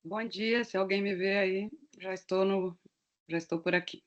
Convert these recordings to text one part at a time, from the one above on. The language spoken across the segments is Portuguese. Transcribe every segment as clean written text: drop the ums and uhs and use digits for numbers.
Bom dia, se alguém me vê aí, já estou no já estou por aqui.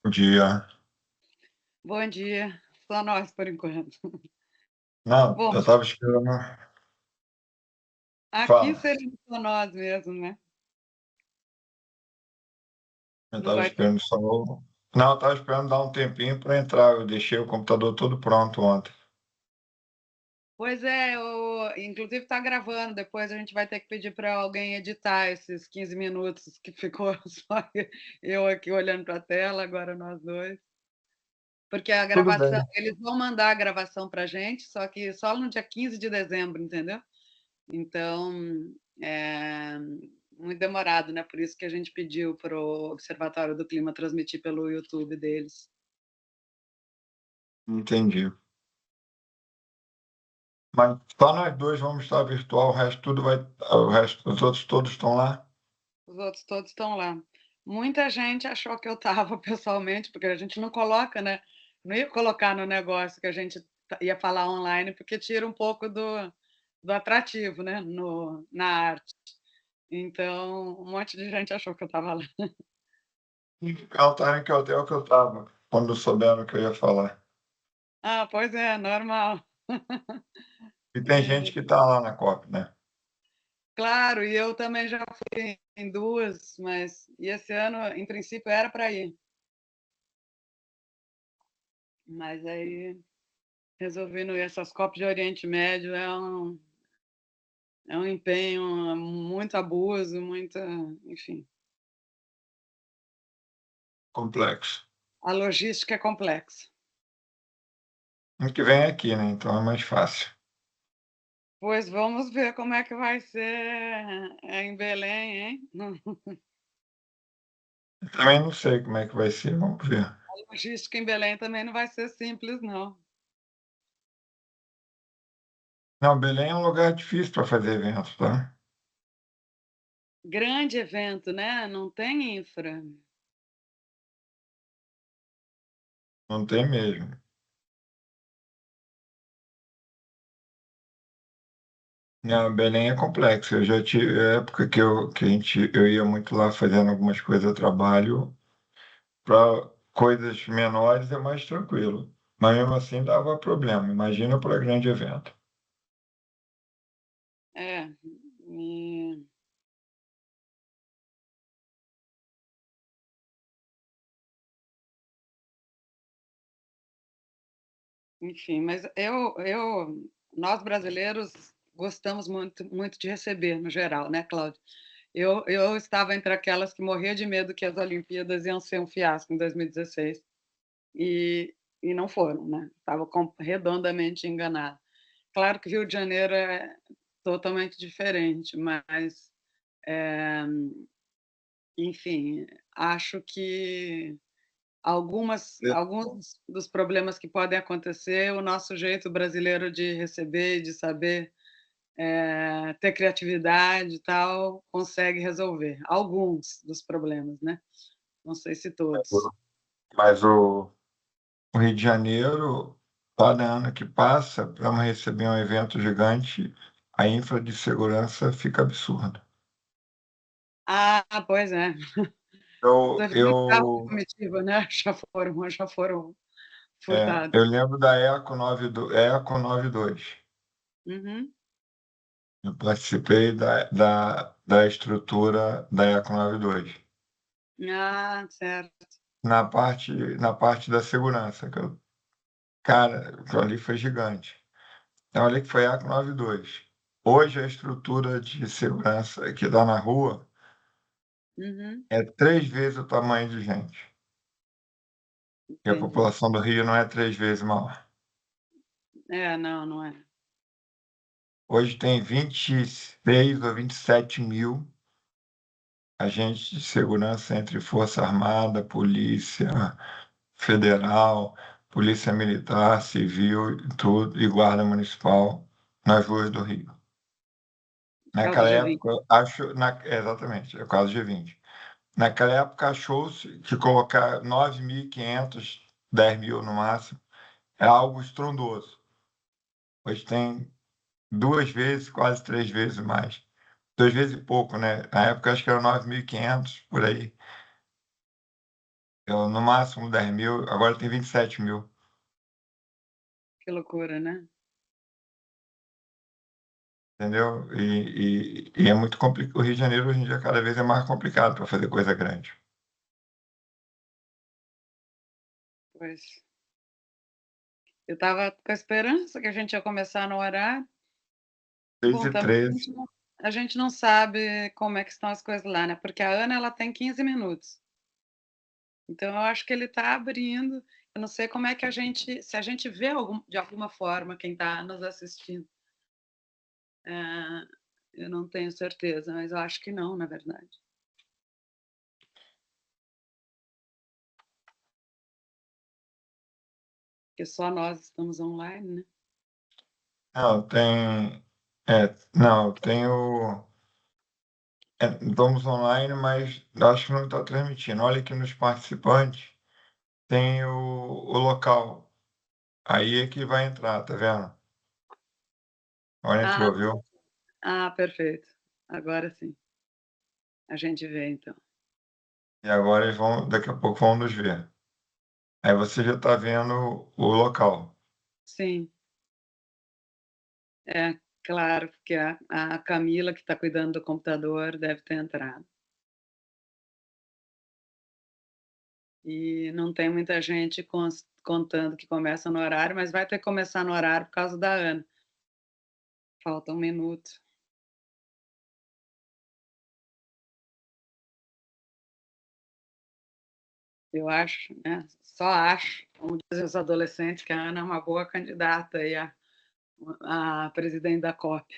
Bom dia. Bom dia. Só nós por enquanto. Não, Bom, eu estava esperando. aqui Fala. seremos só nós mesmo, né? Eu Não estava vai ter. esperando só. Não, eu estava esperando dar um tempinho para entrar. Eu deixei o computador todo pronto ontem. Pois é, inclusive está gravando. Depois a gente vai ter que pedir para alguém editar esses 15 minutos que ficou só eu aqui olhando para a tela, agora nós dois. Porque a Tudo gravação, bem. eles vão mandar a gravação para a gente, só que só no dia 15 de dezembro, entendeu? Então, é muito demorado, né? Por isso que a gente pediu para o Observatório do Clima transmitir pelo YouTube deles. Entendi. Mas só nós dois vamos estar virtual, o resto tudo vai. O resto, os outros todos estão lá. Os outros todos estão lá. Muita gente achou que eu estava pessoalmente, porque a gente não coloca, né? Não ia colocar no negócio que a gente ia falar online, porque tira um pouco do atrativo, né? Na arte. Então, um monte de gente achou que eu estava lá. E perguntaram em que hotel que eu estava, quando souberam que eu ia falar. Ah, pois é, normal. E tem gente que está lá na COP, né? Claro, e eu também já fui em duas, mas e esse ano, em princípio, era para ir. Mas aí resolvi não ir. Essas Copas de Oriente Médio é um empenho, muito abuso, muita, enfim, Complexo. a logística é complexa. Ano que vem é aqui, né? Então é mais fácil. Pois vamos ver como é que vai ser em Belém, hein? Eu também não sei como é que vai ser, vamos ver. A logística em Belém também não vai ser simples, não. Não, Belém é um lugar difícil para fazer evento, tá? Grande evento, né? Não tem infra. Não tem mesmo. Não, Belém é complexo. Eu já tive época que eu ia muito lá fazendo algumas coisas a trabalho, para coisas menores é mais tranquilo. Mas mesmo assim dava problema. Imagina para grande evento. É, e enfim, mas nós brasileiros gostamos muito, muito de receber, no geral, né, Cláudio? Eu estava entre aquelas que morria de medo que as Olimpíadas iam ser um fiasco em 2016 e não foram, né? Estava redondamente enganada. Claro que Rio de Janeiro é totalmente diferente, mas, é, enfim, acho que alguns dos problemas que podem acontecer, o nosso jeito brasileiro de receber, de saber ter criatividade e tal, consegue resolver alguns dos problemas, né? Não sei se todos. Mas o Rio de Janeiro, cada ano que passa, para receber um evento gigante, a infra de segurança fica absurda. Ah, pois é. Eu, Você viu os carros de eu, comitiva, né? Já foram furtados. eu lembro da Eco 92. Uhum. Eu participei da estrutura da Eco 92. Ah, certo. Na parte da segurança, cara, aquilo ali foi gigante. Então, ali que foi a Eco 92. Hoje, a estrutura de segurança que dá na rua Uhum. é 3 vezes o tamanho de gente. E a Entendi. população do Rio não é 3 vezes maior. É, não, não é. Hoje tem 26 ou 27 mil agentes de segurança entre Força Armada, Polícia Federal, Polícia Militar, Civil, e tudo, e Guarda Municipal nas ruas do Rio. Por causa do Naquela G20. época, exatamente, é o caso G20. Naquela época, achou-se que colocar 9.500, 10 mil no máximo, é algo estrondoso. Hoje tem 2 vezes, quase 3 vezes mais. 2 vezes e pouco, né? Na época, acho que era 9.500 por aí. Eu, no máximo 10 mil, agora tem 27 mil. Que loucura, né? Entendeu? E é muito complicado. O Rio de Janeiro hoje em dia cada vez é mais complicado para fazer coisa grande. Pois. Eu estava com a esperança que a gente ia começar no horário. 6 Bom, e também 13. a gente não sabe como é que estão as coisas lá, né? Porque a Ana ela tem 15 minutos. Então eu acho que ele está abrindo. Eu não sei como é que a gente, se a gente vê de alguma forma quem está nos assistindo. É, eu não tenho certeza, mas eu acho que não, na verdade. Porque só nós estamos online, né? Não, tem. Não, tem o. Estamos online, mas acho que não está transmitindo. Olha aqui nos participantes, tem o local. Aí é que vai entrar, tá vendo? Olha, Ah, entrou, viu? perfeito. Agora sim. A gente vê, então. E agora eles vão, daqui a pouco vão nos ver. Aí você já está vendo o local. Sim, é claro, porque a Camila, que está cuidando do computador, deve ter entrado. E não tem muita gente contando que começa no horário, mas vai ter que começar no horário por causa da Ana. Falta um minuto. Eu acho, né? Só acho, como dizem os adolescentes, que a Ana é uma boa candidata aí a presidente da COP.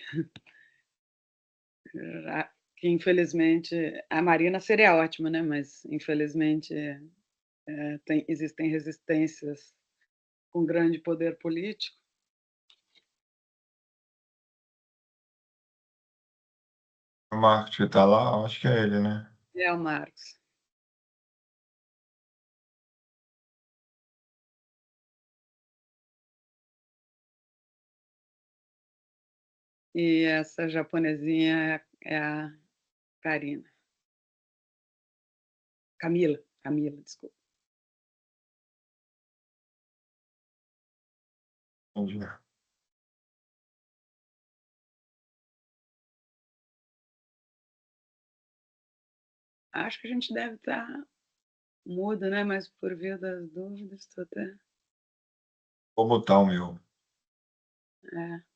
Que infelizmente a Marina seria ótima, né? Mas infelizmente existem resistências com grande poder político. O Marcos que está lá, acho que é ele, né? É o Marcos. E essa japonesinha é a Karina. Camila, desculpa. Entendi. Acho que a gente deve estar mudo, né? Mas por via das dúvidas, estou até. Vou botar o meu. É.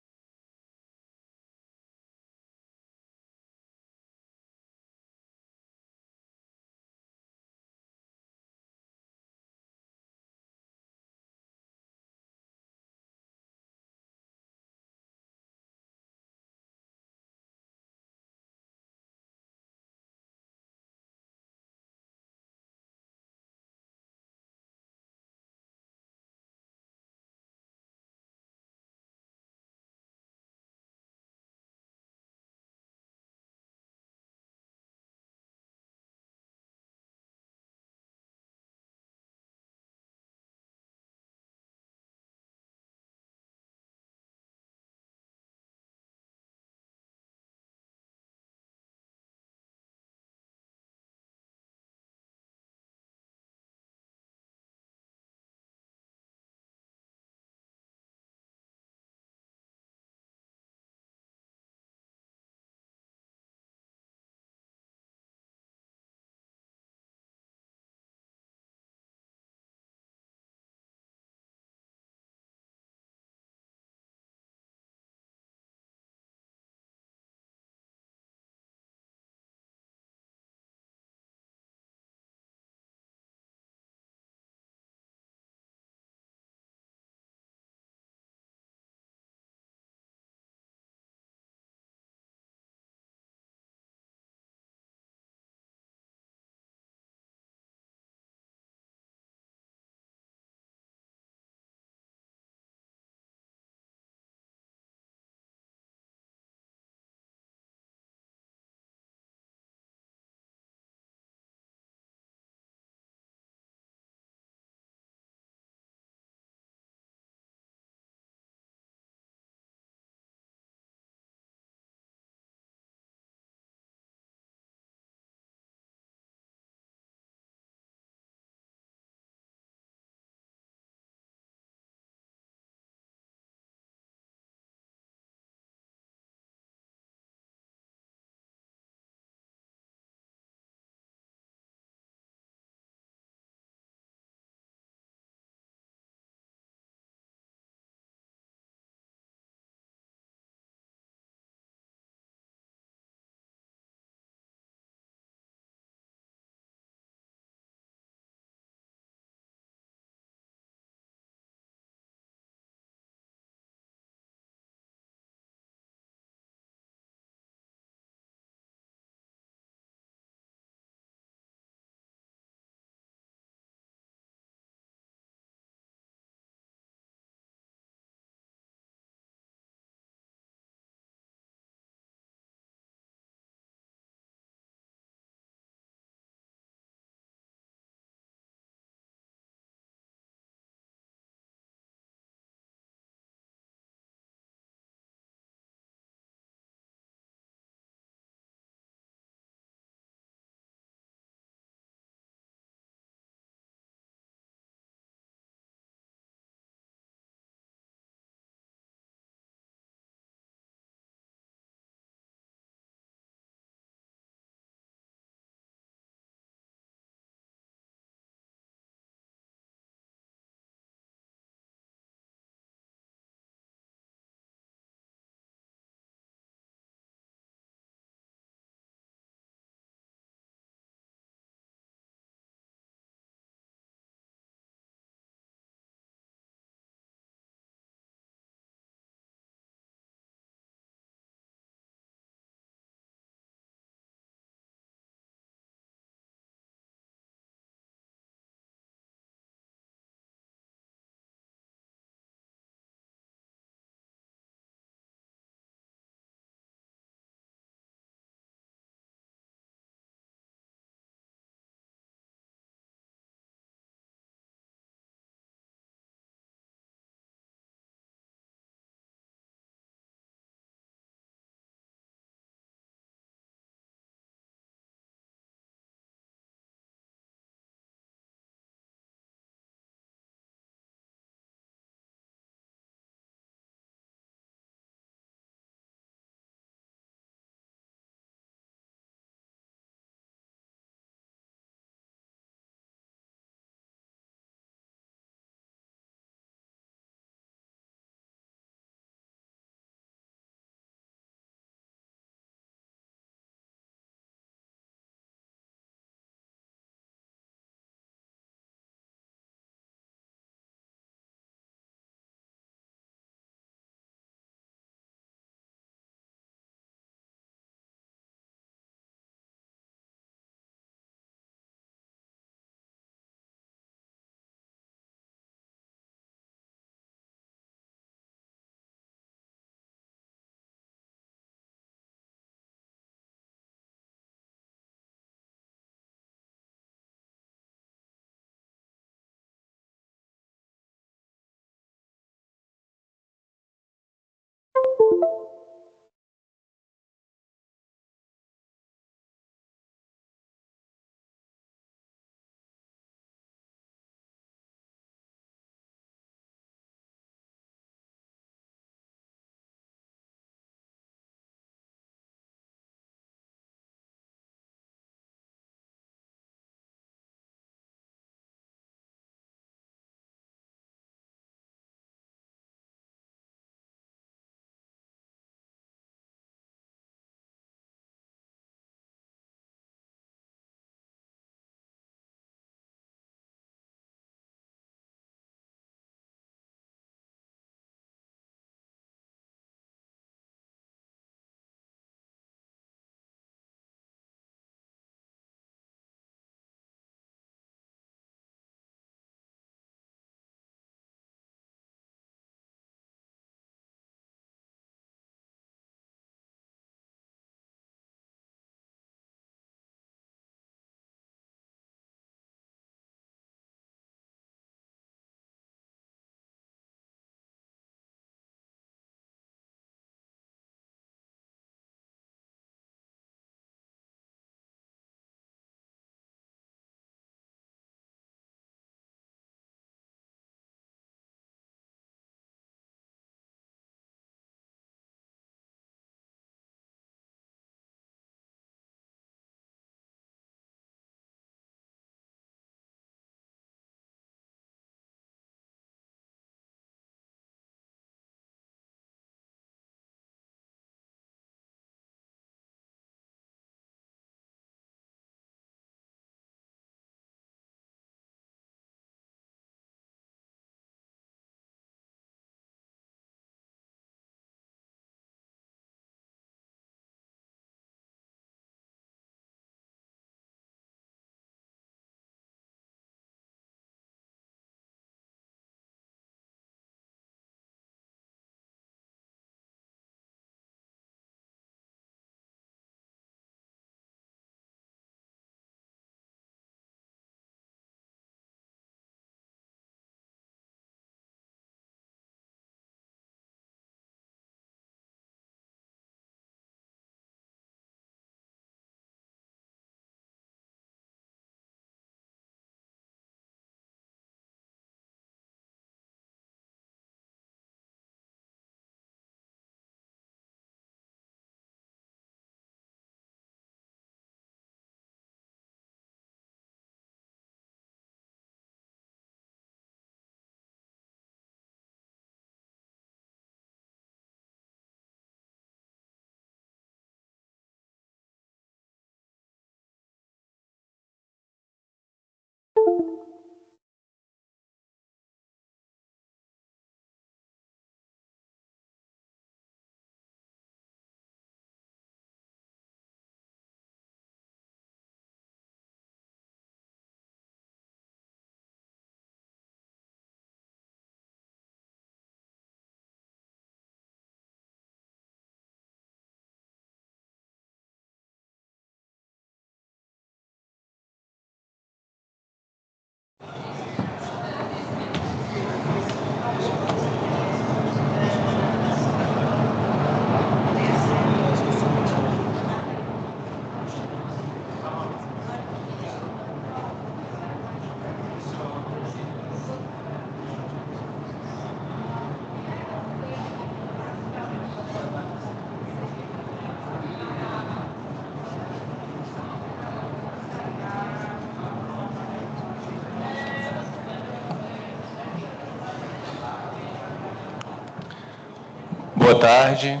Boa tarde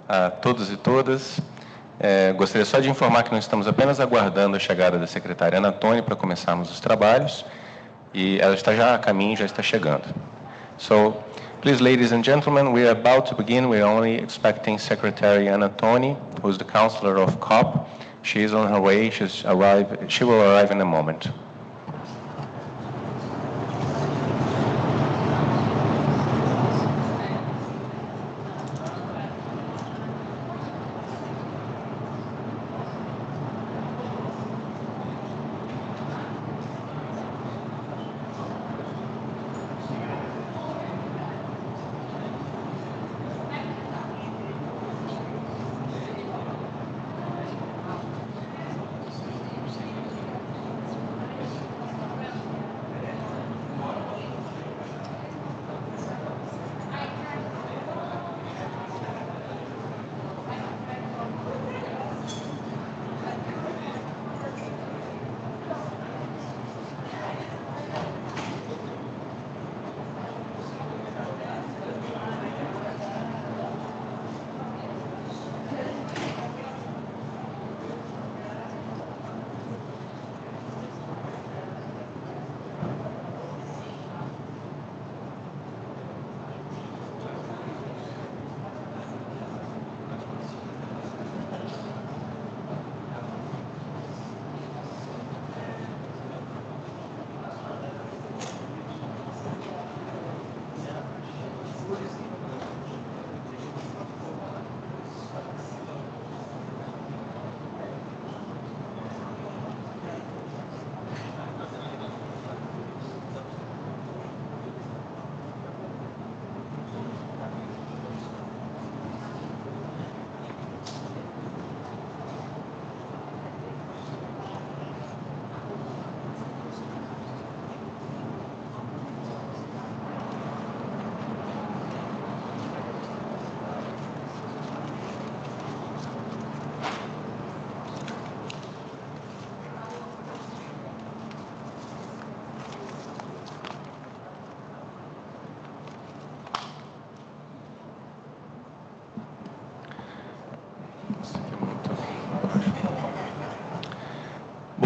a todos e todas. Gostaria só de informar que nós estamos apenas aguardando a chegada da secretária Ana Antônia para começarmos os trabalhos, e ela está já a caminho, já está chegando. So, please, ladies and gentlemen, we are about to begin. We are only expecting Secretary Ana Antônia, who is the counselor of COP. She is on her way. She will arrive in a moment.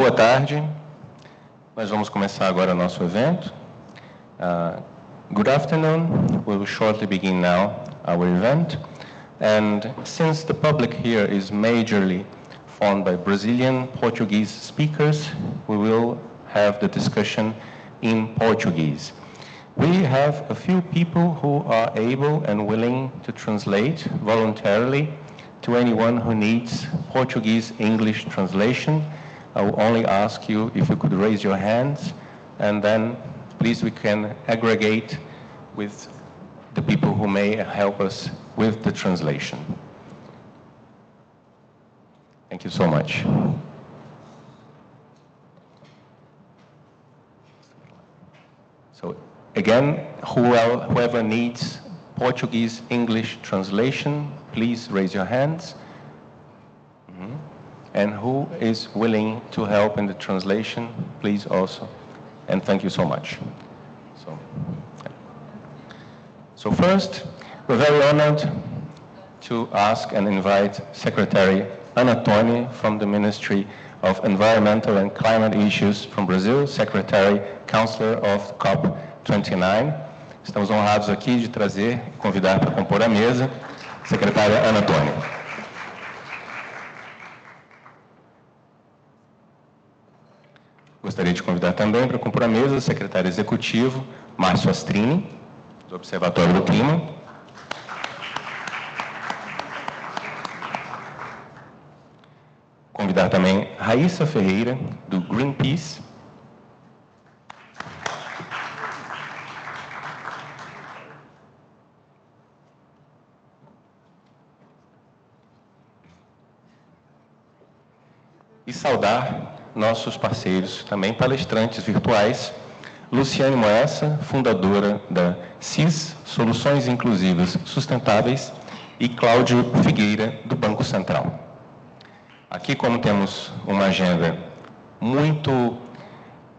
Boa tarde. Nós vamos começar agora o nosso evento. Good afternoon. We will shortly begin now our event. And since the public here is majorly formed by Brazilian Portuguese speakers, we will have the discussion in Portuguese. We have a few people who are able and willing to translate voluntarily to anyone who needs Portuguese-English translation. I will only ask you if you could raise your hands, and then please we can aggregate with the people who may help us with the translation. Thank you so much. So again, whoever needs Portuguese-English translation, please raise your hands. And who is willing to help in the translation, please also. And thank you so much. So first, we're very honored to ask and invite Secretary Ana Toni from the Ministry of Environmental and Climate Issues from Brazil, Secretary, Counselor of COP29. Estamos honrados aqui de trazer e convidar para compor a mesa a Secretária Ana Toni. Gostaria de convidar também para compor a mesa o secretário executivo, Márcio Astrini, do Observatório do Clima. Convidar também Raíssa Ferreira, do Greenpeace. E saudar nossos parceiros, também palestrantes virtuais, Luciane Moessa, fundadora da CIS, Soluções Inclusivas Sustentáveis, e Cláudio Figueira, do Banco Central. Aqui, como temos uma agenda muito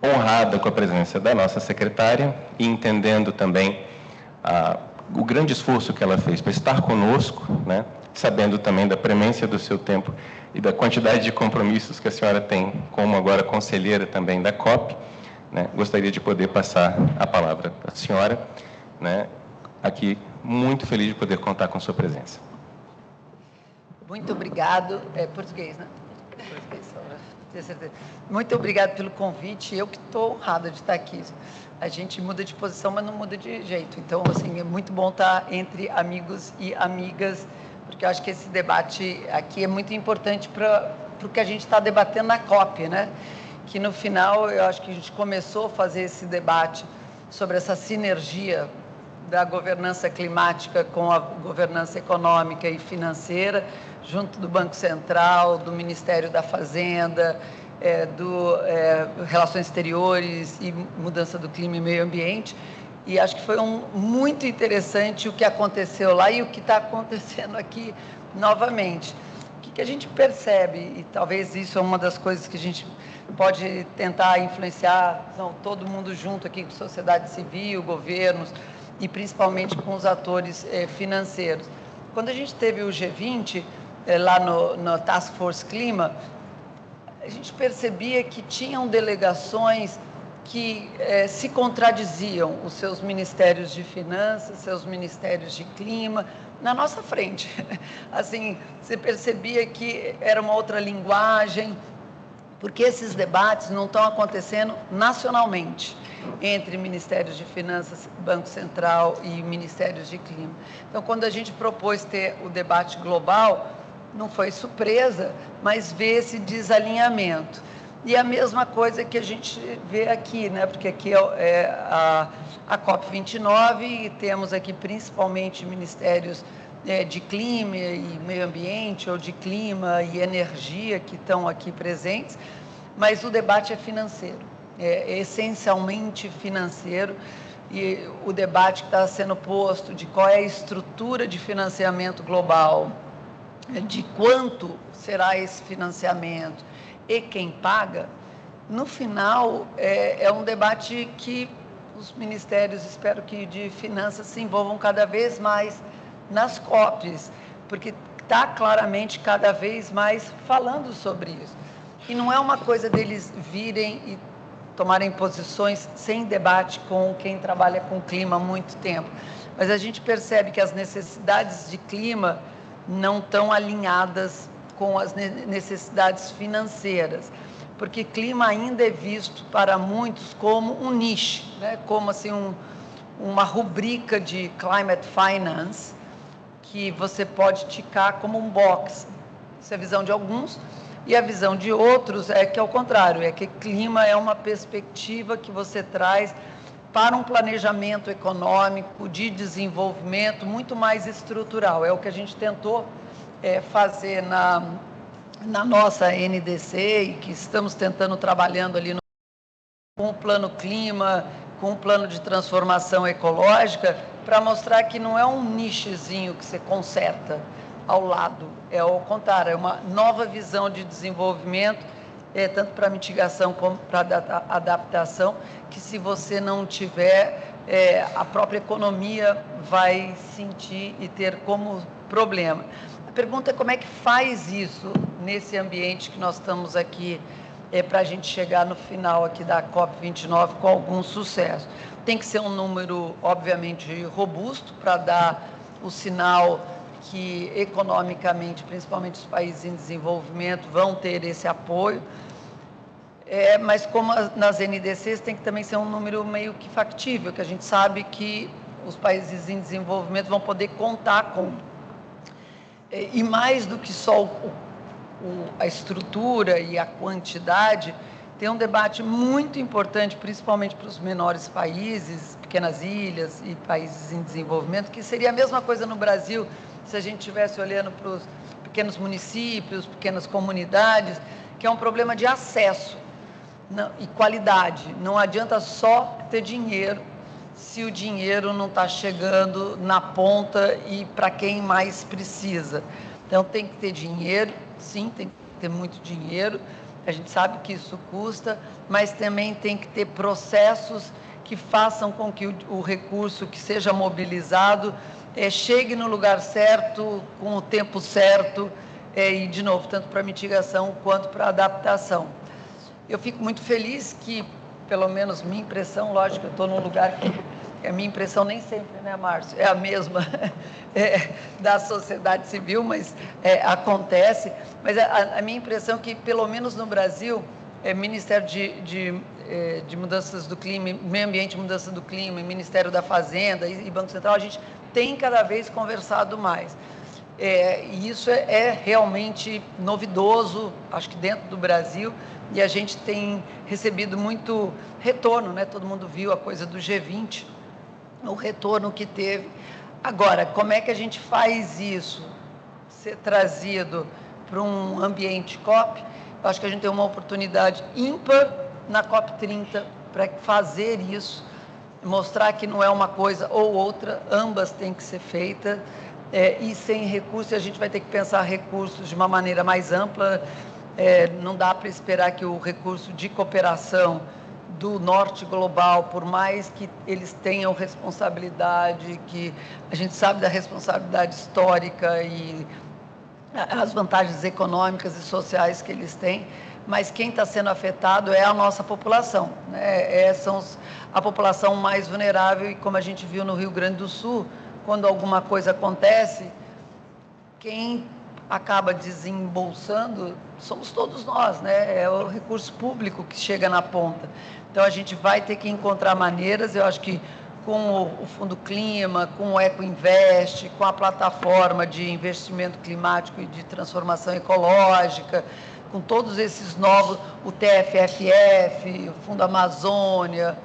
honrada com a presença da nossa secretária, e entendendo também o grande esforço que ela fez para estar conosco, né, sabendo também da premência do seu tempo e da quantidade de compromissos que a senhora tem, como agora conselheira também da COP, né, gostaria de poder passar a palavra à senhora, né, aqui muito feliz de poder contar com sua presença. Muito obrigado, português, né? Português, só para ter certeza. Muito obrigado pelo convite, eu que estou honrada de estar aqui. A gente muda de posição, mas não muda de jeito, então, assim, é muito bom estar entre amigos e amigas, porque eu acho que esse debate aqui é muito importante para o que a gente está debatendo na COP, né? Que no final, eu acho que a gente começou a fazer esse debate sobre essa sinergia da governança climática com a governança econômica e financeira, junto do Banco Central, do Ministério da Fazenda, do Relações Exteriores e Mudança do Clima e Meio Ambiente. E acho que foi muito interessante o que aconteceu lá e o que está acontecendo aqui novamente. O que a gente percebe, e talvez isso é uma das coisas que a gente pode tentar influenciar, todo mundo junto aqui, com sociedade civil, governos, e principalmente com os atores financeiros. Quando a gente teve o G20, lá no Task Force Clima, a gente percebia que tinham delegações que se contradiziam, os seus ministérios de finanças, seus ministérios de clima, na nossa frente. Assim, você percebia que era uma outra linguagem, porque esses debates não estão acontecendo nacionalmente, entre ministérios de finanças, Banco Central e ministérios de clima. Então, quando a gente propôs ter o debate global, não foi surpresa, mas vê esse desalinhamento. E a mesma coisa que a gente vê aqui, né? Porque aqui é a COP29 e temos aqui principalmente ministérios de clima e meio ambiente, ou de clima e energia que estão aqui presentes, mas o debate é financeiro, é essencialmente financeiro, e o debate que está sendo posto de qual é a estrutura de financiamento global, de quanto será esse financiamento e quem paga, no final é um debate que os ministérios, espero que de finanças, se envolvam cada vez mais nas COPs, porque está claramente cada vez mais falando sobre isso. E não é uma coisa deles virem e tomarem posições sem debate com quem trabalha com clima há muito tempo. Mas a gente percebe que as necessidades de clima não estão alinhadas com as necessidades financeiras, porque clima ainda é visto para muitos como um nicho, né? Como assim uma rubrica de climate finance que você pode ticar como um box. Essa é a visão de alguns, e a visão de outros é que, ao contrário, é que clima é uma perspectiva que você traz para um planejamento econômico de desenvolvimento muito mais estrutural. É o que a gente tentou fazer na nossa NDC e que estamos tentando trabalhando ali com o plano clima, com o plano de transformação ecológica, para mostrar que não é um nichozinho que você conserta ao lado, é ao contrário, é uma nova visão de desenvolvimento, tanto para mitigação como para adaptação, que se você não tiver, a própria economia vai sentir e ter como problema. A pergunta é como é que faz isso nesse ambiente que nós estamos aqui, para a gente chegar no final aqui da COP29 com algum sucesso. Tem que ser um número, obviamente, robusto para dar o sinal que economicamente, principalmente os países em desenvolvimento, vão ter esse apoio, mas como nas NDCs tem que também ser um número meio que factível, que a gente sabe que os países em desenvolvimento vão poder contar com. E mais do que só a estrutura e a quantidade, tem um debate muito importante, principalmente para os menores países, pequenas ilhas e países em desenvolvimento, que seria a mesma coisa no Brasil, se a gente estivesse olhando para os pequenos municípios, pequenas comunidades, que é um problema de acesso e qualidade. Não adianta só ter dinheiro, se o dinheiro não está chegando na ponta e para quem mais precisa. Então, tem que ter dinheiro, sim, tem que ter muito dinheiro, a gente sabe que isso custa, mas também tem que ter processos que façam com que o recurso que seja mobilizado chegue no lugar certo, com o tempo certo, e, de novo, tanto para mitigação quanto para adaptação. Eu fico muito feliz que, pelo menos minha impressão, lógico, eu estou num lugar que a minha impressão nem sempre, né, Márcio, é a mesma da sociedade civil, mas acontece. Mas a minha impressão é que, pelo menos no Brasil, Ministério de Mudanças do Clima, Meio Ambiente e Mudança do Clima, Ministério da Fazenda e Banco Central, a gente tem cada vez conversado mais. E isso é realmente novidoso, acho que dentro do Brasil, e a gente tem recebido muito retorno, né? Todo mundo viu a coisa do G20, o retorno que teve. Agora, como é que a gente faz isso ser trazido para um ambiente COP? Eu acho que a gente tem uma oportunidade ímpar na COP30 para fazer isso, mostrar que não é uma coisa ou outra, ambas têm que ser feitas, e sem recursos, a gente vai ter que pensar recursos de uma maneira mais ampla. Não dá para esperar que o recurso de cooperação do norte global, por mais que eles tenham responsabilidade, que a gente sabe da responsabilidade histórica e as vantagens econômicas e sociais que eles têm, mas quem está sendo afetado é a nossa população, né? São a população mais vulnerável, e como a gente viu no Rio Grande do Sul, quando alguma coisa acontece, quem acaba desembolsando somos todos nós, né? É o recurso público que chega na ponta. Então, a gente vai ter que encontrar maneiras, eu acho que com o Fundo Clima, com o EcoInvest, com a plataforma de investimento climático e de transformação ecológica, com todos esses novos, o TFFF, o Fundo Amazônia,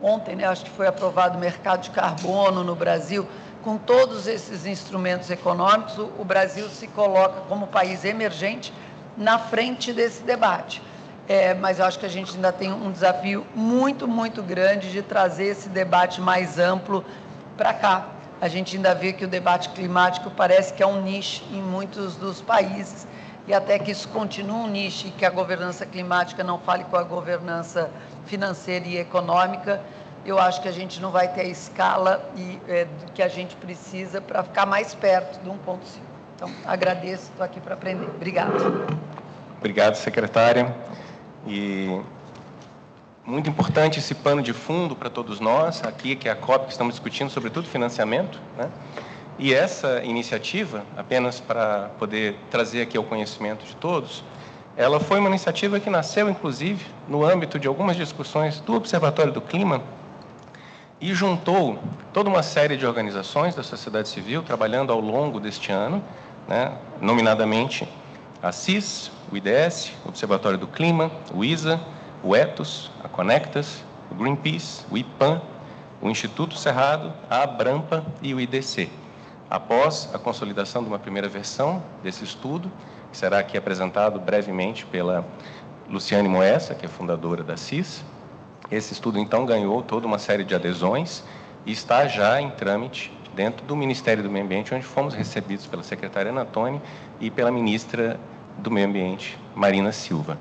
ontem, né, acho que foi aprovado o mercado de carbono no Brasil. Com todos esses instrumentos econômicos, o Brasil se coloca como país emergente na frente desse debate. Mas eu acho que a gente ainda tem um desafio muito, muito grande de trazer esse debate mais amplo para cá. A gente ainda vê que o debate climático parece que é um nicho em muitos dos países, e até que isso continue um nicho e que a governança climática não fale com a governança financeira e econômica, eu acho que a gente não vai ter a escala que a gente precisa para ficar mais perto do 1.5. Então, agradeço, estou aqui para aprender. Obrigada. Obrigado, secretária. E muito importante esse pano de fundo para todos nós, aqui que é a COP, que estamos discutindo, sobretudo, financiamento, né? E essa iniciativa, apenas para poder trazer aqui ao conhecimento de todos, ela foi uma iniciativa que nasceu, inclusive, no âmbito de algumas discussões do Observatório do Clima e juntou toda uma série de organizações da sociedade civil trabalhando ao longo deste ano, né, nominadamente a CIS, o IDS, o Observatório do Clima, o ISA, o ETOS, a Conectas, o Greenpeace, o IPAN, o Instituto Cerrado, a Abrampa e o IDC. Após a consolidação de uma primeira versão desse estudo, que será aqui apresentado brevemente pela Luciane Moessa, que é fundadora da CIS, esse estudo, então, ganhou toda uma série de adesões e está já em trâmite dentro do Ministério do Meio Ambiente, onde fomos recebidos pela secretária Ana Antônia e pela ministra do Meio Ambiente, Marina Silva.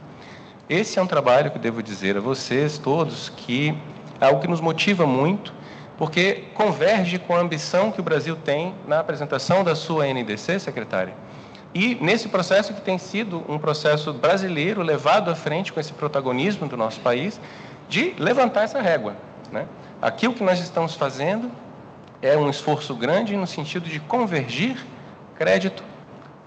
Esse é um trabalho que devo dizer a vocês todos que é algo que nos motiva muito, porque converge com a ambição que o Brasil tem na apresentação da sua NDC, secretária, e nesse processo que tem sido um processo brasileiro levado à frente com esse protagonismo do nosso país, de levantar essa régua, né? Aqui o que nós estamos fazendo é um esforço grande no sentido de convergir crédito,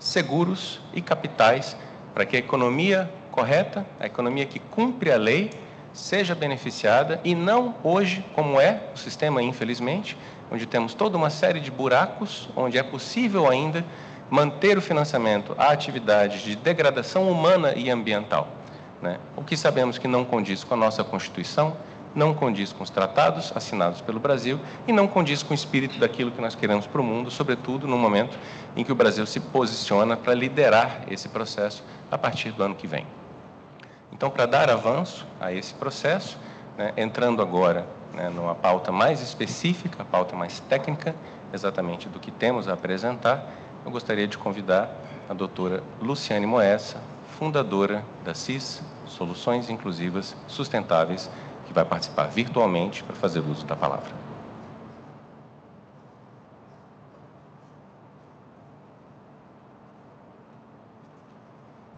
seguros e capitais para que a economia correta, a economia que cumpre a lei, seja beneficiada e não hoje, como é o sistema, infelizmente, onde temos toda uma série de buracos, onde é possível ainda manter o financiamento a atividades de degradação humana e ambiental, né? O que sabemos que não condiz com a nossa Constituição, não condiz com os tratados assinados pelo Brasil e não condiz com o espírito daquilo que nós queremos para o mundo, sobretudo no momento em que o Brasil se posiciona para liderar esse processo a partir do ano que vem. Então, para dar avanço a esse processo, né, entrando agora, né, numa pauta mais específica, a pauta mais técnica, exatamente do que temos a apresentar, eu gostaria de convidar a doutora Luciane Moessa, fundadora da CIS, Soluções Inclusivas Sustentáveis, que vai participar virtualmente para fazer uso da palavra.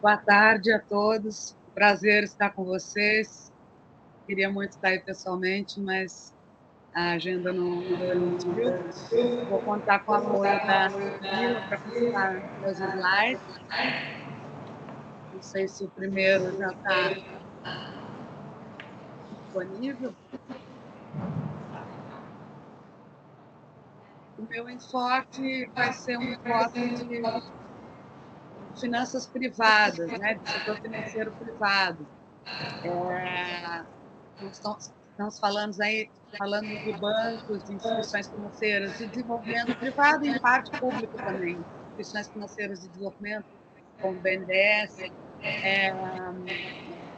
Boa tarde a todos. Prazer estar com vocês. Queria muito estar aí pessoalmente, mas a agenda não permitiu. Vou contar com o apoio da Camila para passar meus slides. Não sei se o primeiro já está disponível. O meu enfoque vai ser um enfoque de finanças privadas, né, de setor financeiro privado. Estamos falando de bancos, de instituições financeiras de desenvolvimento privado e, em parte, público também. Instituições financeiras de desenvolvimento, como o BNDES,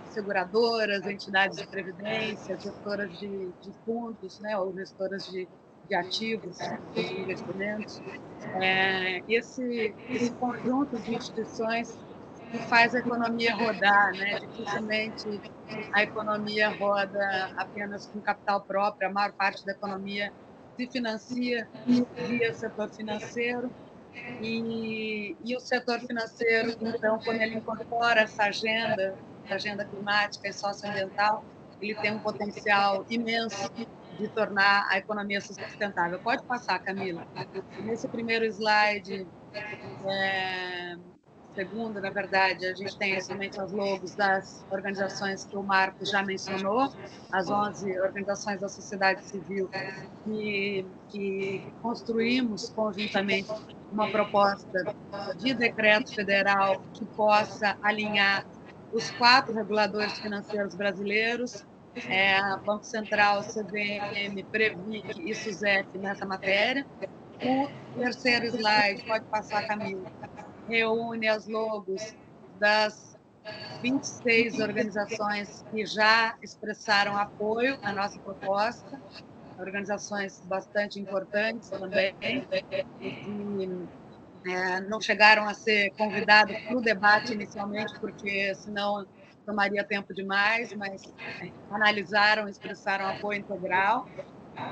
seguradoras, entidades de previdência, gestoras de fundos, né, ou gestoras de ativos, de investimentos. Esse conjunto de instituições que faz a economia rodar, né? Dificilmente a economia roda apenas com capital próprio, a maior parte da economia se financia via setor financeiro, e o setor financeiro, então, quando ele incorpora essa agenda climática e socioambiental, ele tem um potencial imenso de tornar a economia sustentável. Pode passar, Camila. Nesse primeiro slide, segundo, na verdade, a gente tem somente os logos das organizações que o Marcos já mencionou, as 11 organizações da sociedade civil que construímos conjuntamente uma proposta de decreto federal que possa alinhar os 4 reguladores financeiros brasileiros, Banco Central, CVM, Previc e SUSEP nessa matéria. O terceiro slide, pode passar, Camila, reúne os logos das 26 organizações que já expressaram apoio à nossa proposta, organizações bastante importantes também, que não chegaram a ser convidadas para o debate inicialmente, porque senão tomaria tempo demais, mas analisaram, expressaram apoio integral.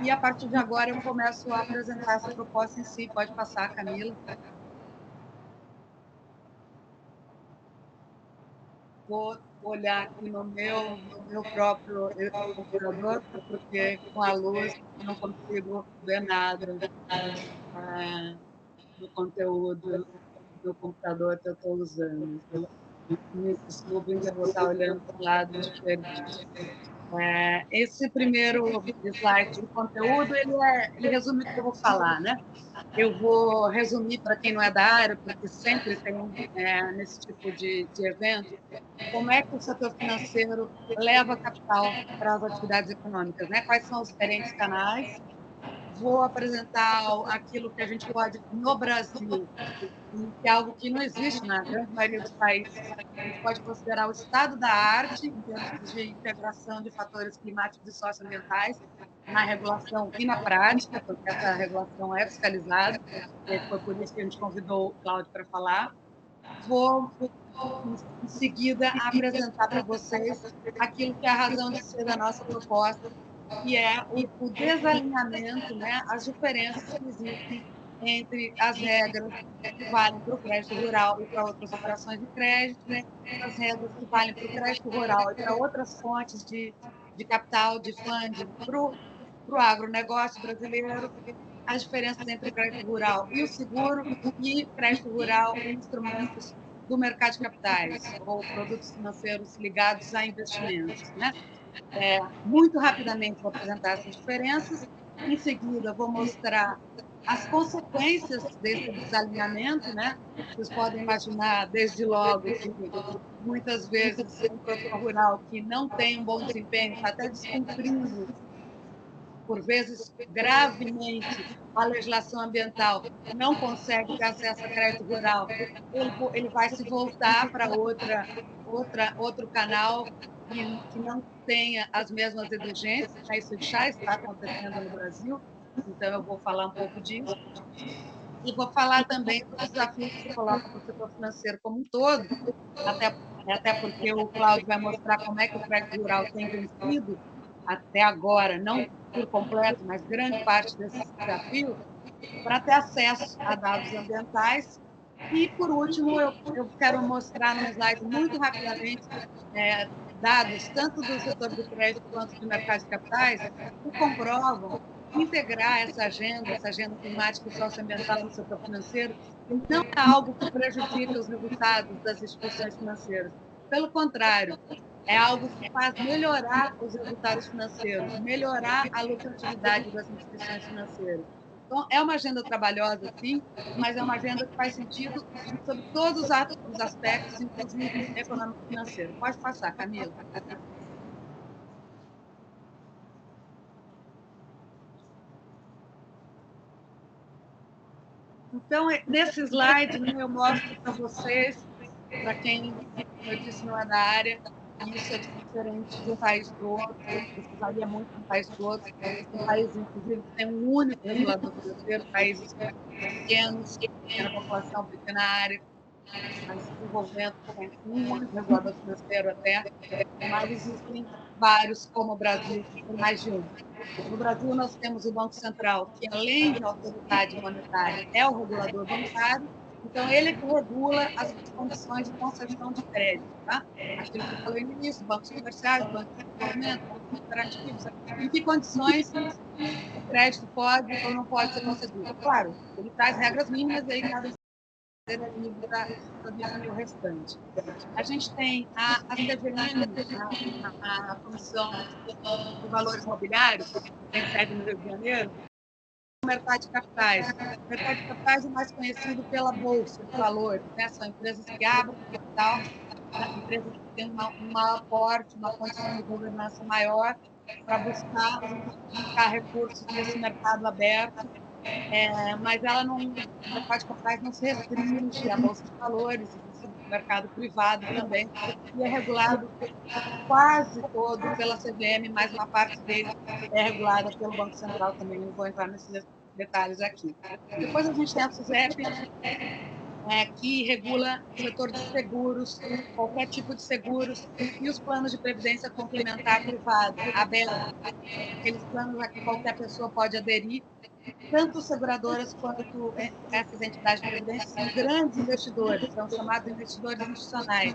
E, a partir de agora, eu começo a apresentar essa proposta em si. Pode passar, Camila. vou olhar aqui no meu próprio computador, porque com a luz não consigo ver nada do conteúdo do computador que eu estou usando. Então, me desculpem que eu vou estar olhando para um lado diferente. Esse primeiro slide de conteúdo, ele resume o que eu vou falar, né? Eu vou resumir para quem não é da área, porque sempre tem, nesse tipo de evento, como é que o setor financeiro leva capital para as atividades econômicas, né? Quais são os diferentes canais. Vou apresentar aquilo que a gente pode, no Brasil, que é algo que não existe na grande maioria dos países, a gente pode considerar o estado da arte, em termos de integração de fatores climáticos e socioambientais, na regulação e na prática, porque essa regulação é fiscalizada, e foi por isso que a gente convidou o Cláudio para falar. Vou, em seguida, apresentar para vocês aquilo que é a razão de ser da nossa proposta, que é o desalinhamento, né, as diferenças que existem entre as regras que valem para o crédito rural e para outras operações de crédito, as regras que valem para o crédito rural e para outras fontes de capital, de funding, para o agronegócio brasileiro, as diferenças entre o crédito rural e o seguro, e crédito rural e instrumentos do mercado de capitais, ou produtos financeiros ligados a investimentos, né? Muito rapidamente vou apresentar essas diferenças, em seguida vou mostrar as consequências desse desalinhamento, né? Vocês podem imaginar, desde logo, que muitas vezes um produtor rural que não tem um bom desempenho, está até descumprindo, por vezes gravemente, a legislação ambiental, não consegue ter acesso a crédito rural, ele vai se voltar para outro canal que não tenha as mesmas exigências. Isso já está acontecendo no Brasil, então eu vou falar um pouco disso. E vou falar também dos desafios que se colocam para o setor financeiro como um todo, até porque o Cláudio vai mostrar como é que o crédito rural tem vencido até agora, não por completo, mas grande parte desses desafios, para ter acesso a dados ambientais. E, por último, eu quero mostrar num slide muito rapidamente dados tanto do setor do crédito quanto do mercado de capitais que comprovam integrar essa agenda climática e socioambiental no setor financeiro não é algo que prejudica os resultados das instituições financeiras. Pelo contrário, é algo que faz melhorar os resultados financeiros, melhorar a lucratividade das instituições financeiras. Então, é uma agenda trabalhosa, sim, mas é uma agenda que faz sentido sobre todos os aspectos, inclusive econômico-financeiro. Pode passar, Camila. Então, nesse slide, eu mostro para vocês, para quem, como eu disse, não é da área, isso é diferente de um país para o outro, isso varia muito de um país para o outro. Tem países, inclusive, que têm um único regulador financeiro, países pequenos, pequena população, pequena área, mas desenvolvimento tem um único regulador financeiro até, mas existem vários, como o Brasil, que tem mais de um. No Brasil, nós temos o Banco Central, que, além de autoridade monetária, é o regulador bancário, então ele que regula as condições de concessão de crédito, tá? Aquilo que eu falei no início, bancos comerciais, bancos de desenvolvimento, bancos cooperativos, em que condições o crédito pode ou não pode ser concedido. Claro, ele traz regras mínimas, aí cada é livre para definir o restante. A gente tem a CVM, a Comissão de Valores Mobiliários, que tem sede no Rio de Janeiro, o mercado de capitais. O mercado de capitais é mais conhecido pela Bolsa de Valores, né? São empresas que abrem capital, empresas que têm um maior aporte, uma condição de governança maior, para buscar recursos nesse mercado aberto. Mas ela não, o mercado de capitais não se restringe à Bolsa de Valores, existe o mercado privado também, e é regulado quase todo pela CVM, mas uma parte dele é regulada pelo Banco Central também, não vou entrar nesses detalhes aqui. Depois a gente tem a SUSEP, que regula o setor de seguros, qualquer tipo de seguros, e os planos de previdência complementar privado, aberto, aqueles planos a que qualquer pessoa pode aderir, tanto seguradoras quanto essas entidades de previdência são grandes investidores, são chamados investidores institucionais.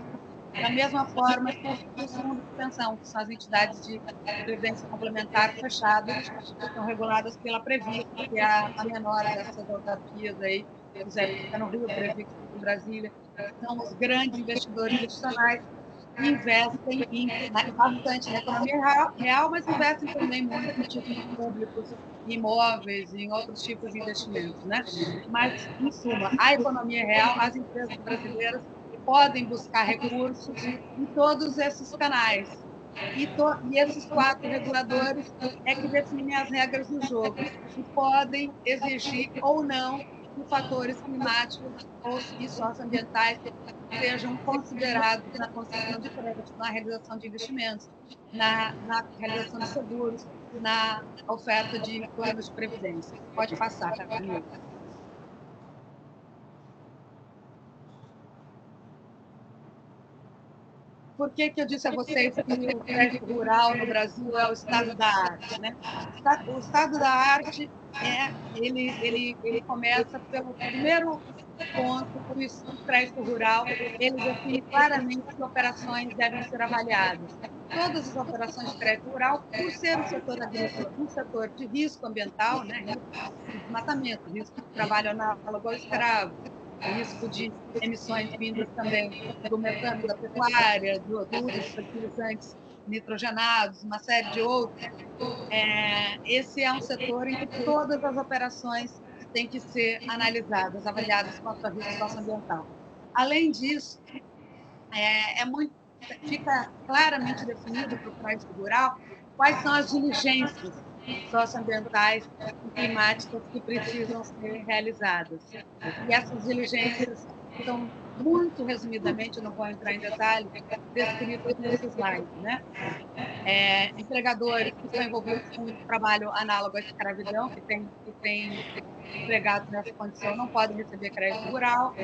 Da mesma forma que os fundos de pensão, que são as entidades de previdência complementar fechadas, que são reguladas pela Previ, que é a menor dessas autarquias aí, o Zé fica no Rio, Previ fica em Brasília, são os grandes investidores institucionais que investem bastante na economia real, mas investem também muito em títulos públicos, em imóveis, em outros tipos de investimentos, né? Mas, em suma, a economia real, as empresas brasileiras podem buscar recursos em todos esses canais. E esses 4 reguladores é que definem as regras do jogo e podem exigir ou não que fatores climáticos e socioambientais sejam considerados na concessão de crédito, na realização de investimentos, na realização de seguros, na oferta de planos de previdência. Pode passar, Camila. Por que eu disse a vocês que o crédito rural no Brasil é o estado da arte, né? O estado da arte ele começa pelo primeiro ponto, o crédito rural, ele define claramente que operações devem ser avaliadas. Todas as operações de crédito rural, por ser o setor agrícola, um setor de risco ambiental, né? Risco de desmatamento, risco de trabalho análogo ao escravo, risco de emissões vindas também do metano da pecuária, do uso de fertilizantes nitrogenados, uma série de outros. Esse é um setor em que todas as operações têm que ser analisadas, avaliadas quanto a risco socioambiental. Além disso, fica claramente definido para o crédito rural quais são as diligências socioambientais e climáticas que precisam ser realizadas. E essas diligências são, muito resumidamente, não vou entrar em detalhes, descritas nesse slide, né? Empregadores que estão envolvidos com um trabalho análogo à escravidão, que tem empregados nessa condição, não podem receber crédito rural.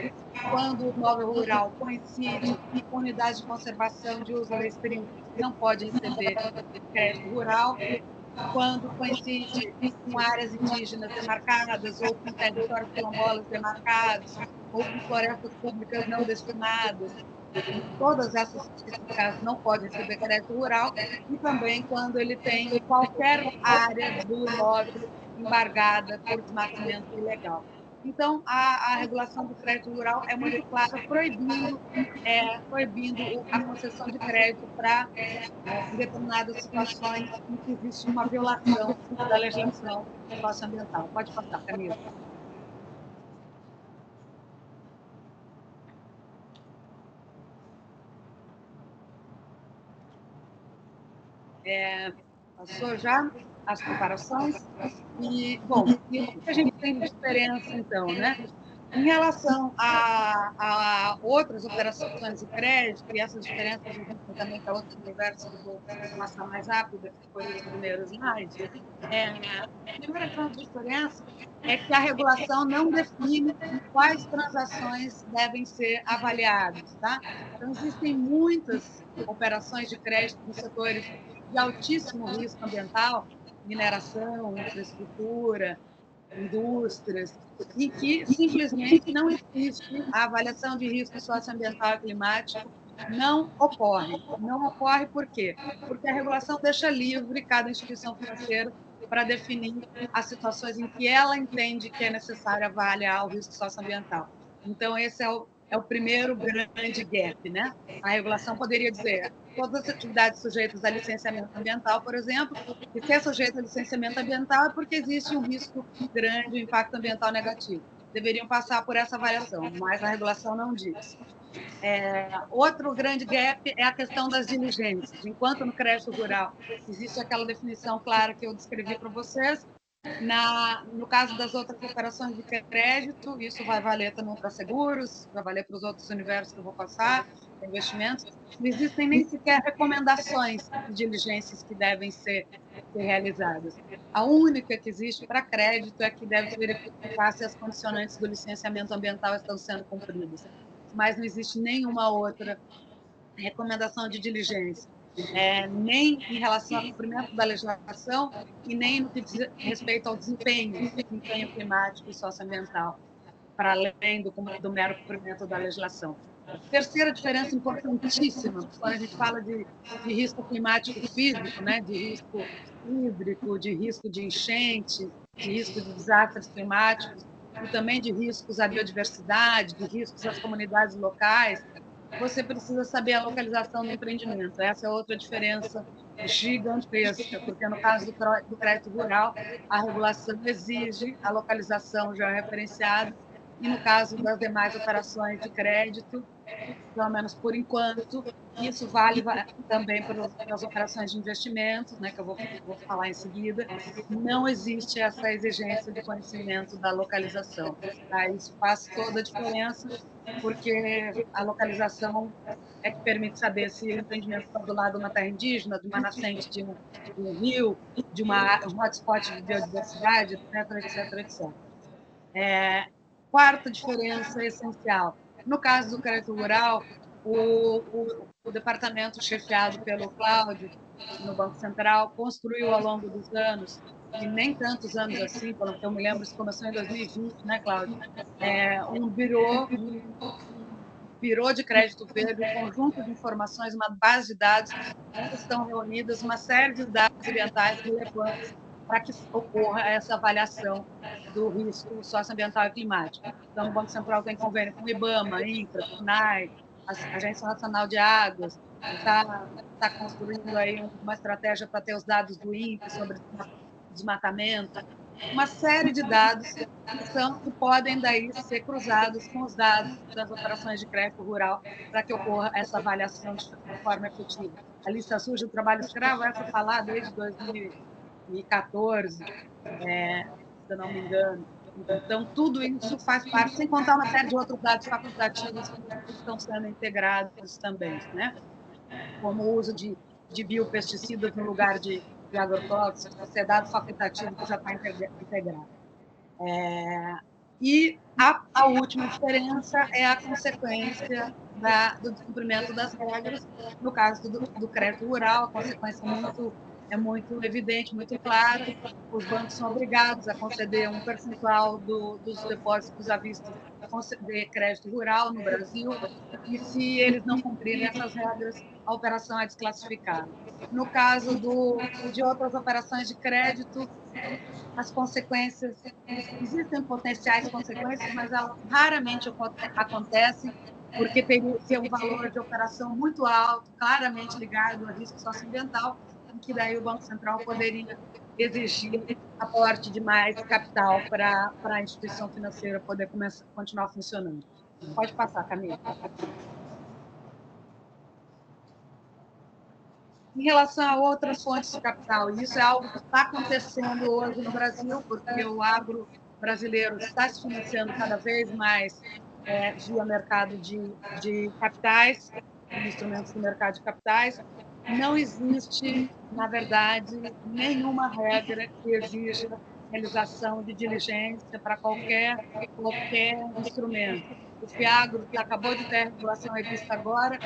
Quando o imóvel rural coincide com unidades de conservação de uso da experiência, não pode receber crédito rural. Quando coincide com áreas indígenas demarcadas, ou com territórios quilombolas demarcados, ou com florestas públicas não destinadas, todas essas casos não podem receber crédito rural, e também quando ele tem qualquer área do imóvel embargada por desmatamento ilegal. Então, a regulação do crédito rural é muito clara, proibindo a concessão de crédito para determinadas situações em que existe uma violação da legislação socioambiental. Pode passar, Camila. Passou já as comparações. E, bom, e o que a gente tem de diferença, então, né? Em relação a outras operações de crédito, e essas diferenças a gente tem também para outros universos, que eu vou passar mais rápido, que foi os primeiros slides, a primeira grande diferença é que a regulação não define quais transações devem ser avaliadas, tá? Então, existem muitas operações de crédito nos setores de altíssimo risco ambiental, mineração, infraestrutura, indústrias, em que simplesmente não existe a avaliação de risco socioambiental e climático, não ocorre. Não ocorre por quê? Porque a regulação deixa livre cada instituição financeira para definir as situações em que ela entende que é necessário avaliar o risco socioambiental. Então, esse é o primeiro grande gap, né? A regulação poderia dizer todas as atividades sujeitas a licenciamento ambiental, por exemplo, e ser sujeito a licenciamento ambiental é porque existe um risco grande, um impacto ambiental negativo. Deveriam passar por essa avaliação, mas a regulação não diz. Outro grande gap é a questão das diligências. Enquanto no crédito rural existe aquela definição clara que eu descrevi para vocês, no caso das outras operações de crédito, isso vai valer também para seguros, vai valer para os outros universos que eu vou passar, investimentos, não existem nem sequer recomendações de diligências que devem ser realizadas. A única que existe para crédito é que deve verificar se as condicionantes do licenciamento ambiental estão sendo cumpridas, mas não existe nenhuma outra recomendação de diligência, nem em relação ao cumprimento da legislação e nem no que diz respeito ao desempenho climático e socioambiental, para além do mero cumprimento da legislação. Terceira diferença importantíssima, quando a gente fala de risco climático físico, né, de risco hídrico, de risco de enchente, de risco de desastres climáticos, e também de riscos à biodiversidade, de riscos às comunidades locais, você precisa saber a localização do empreendimento. Essa é outra diferença gigantesca, porque no caso do crédito rural, a regulação exige a localização georreferenciada, e no caso das demais operações de crédito, pelo menos por enquanto, isso vale também para as operações de investimentos, né, que eu vou falar em seguida, não existe essa exigência de conhecimento da localização. Tá? Isso faz toda a diferença, porque a localização é que permite saber se o empreendimento está do lado de uma terra indígena, de uma nascente de um rio, de um hotspot de biodiversidade, etc, etc, etc. Quarta diferença essencial. No caso do crédito rural, o departamento chefiado pelo Cláudio, no Banco Central, construiu ao longo dos anos, e nem tantos anos assim, pelo que eu me lembro, isso começou em 2020, né, Cláudio? Um birô de crédito verde, um conjunto de informações, uma base de dados, onde estão reunidas uma série de dados ambientais relevantes para que ocorra essa avaliação do risco socioambiental e climático. Então, o Banco Central tem convênio com o IBAMA, INCRA, FUNAI, a Agência Nacional de Águas, está construindo aí uma estratégia para ter os dados do INPE sobre desmatamento, uma série de dados que podem daí ser cruzados com os dados das operações de crédito rural para que ocorra essa avaliação de forma efetiva. A lista suja do trabalho escravo, essa está lá desde 2014, se eu não me engano. Então, tudo isso faz parte, sem contar uma série de outros dados facultativos que estão sendo integrados também, né? Como o uso de biopesticidas no lugar de agrotóxicos, esse é dado facultativo que já está integrado. E a última diferença é a consequência do descumprimento das regras. No caso do crédito rural, a consequência é muito evidente, muito clara. Os bancos são obrigados a conceder um percentual dos depósitos à vista conceder crédito rural no Brasil, e se eles não cumprirem essas regras, a operação é desclassificada. No caso de outras operações de crédito, as consequências, existem potenciais consequências, mas elas raramente acontecem, porque teria que ser um valor de operação muito alto, claramente ligado a risco socioambiental, em que daí o Banco Central poderia exigir aporte de mais capital para a instituição financeira poder continuar funcionando. Pode passar, Camila. Em relação a outras fontes de capital, isso é algo que está acontecendo hoje no Brasil, porque o agro brasileiro está se financiando cada vez mais via mercado de capitais, instrumentos do mercado de capitais. Não existe, na verdade, nenhuma regra que exija realização de diligência para qualquer instrumento. O FIAGRO, que acabou de ter a regulação revista agora,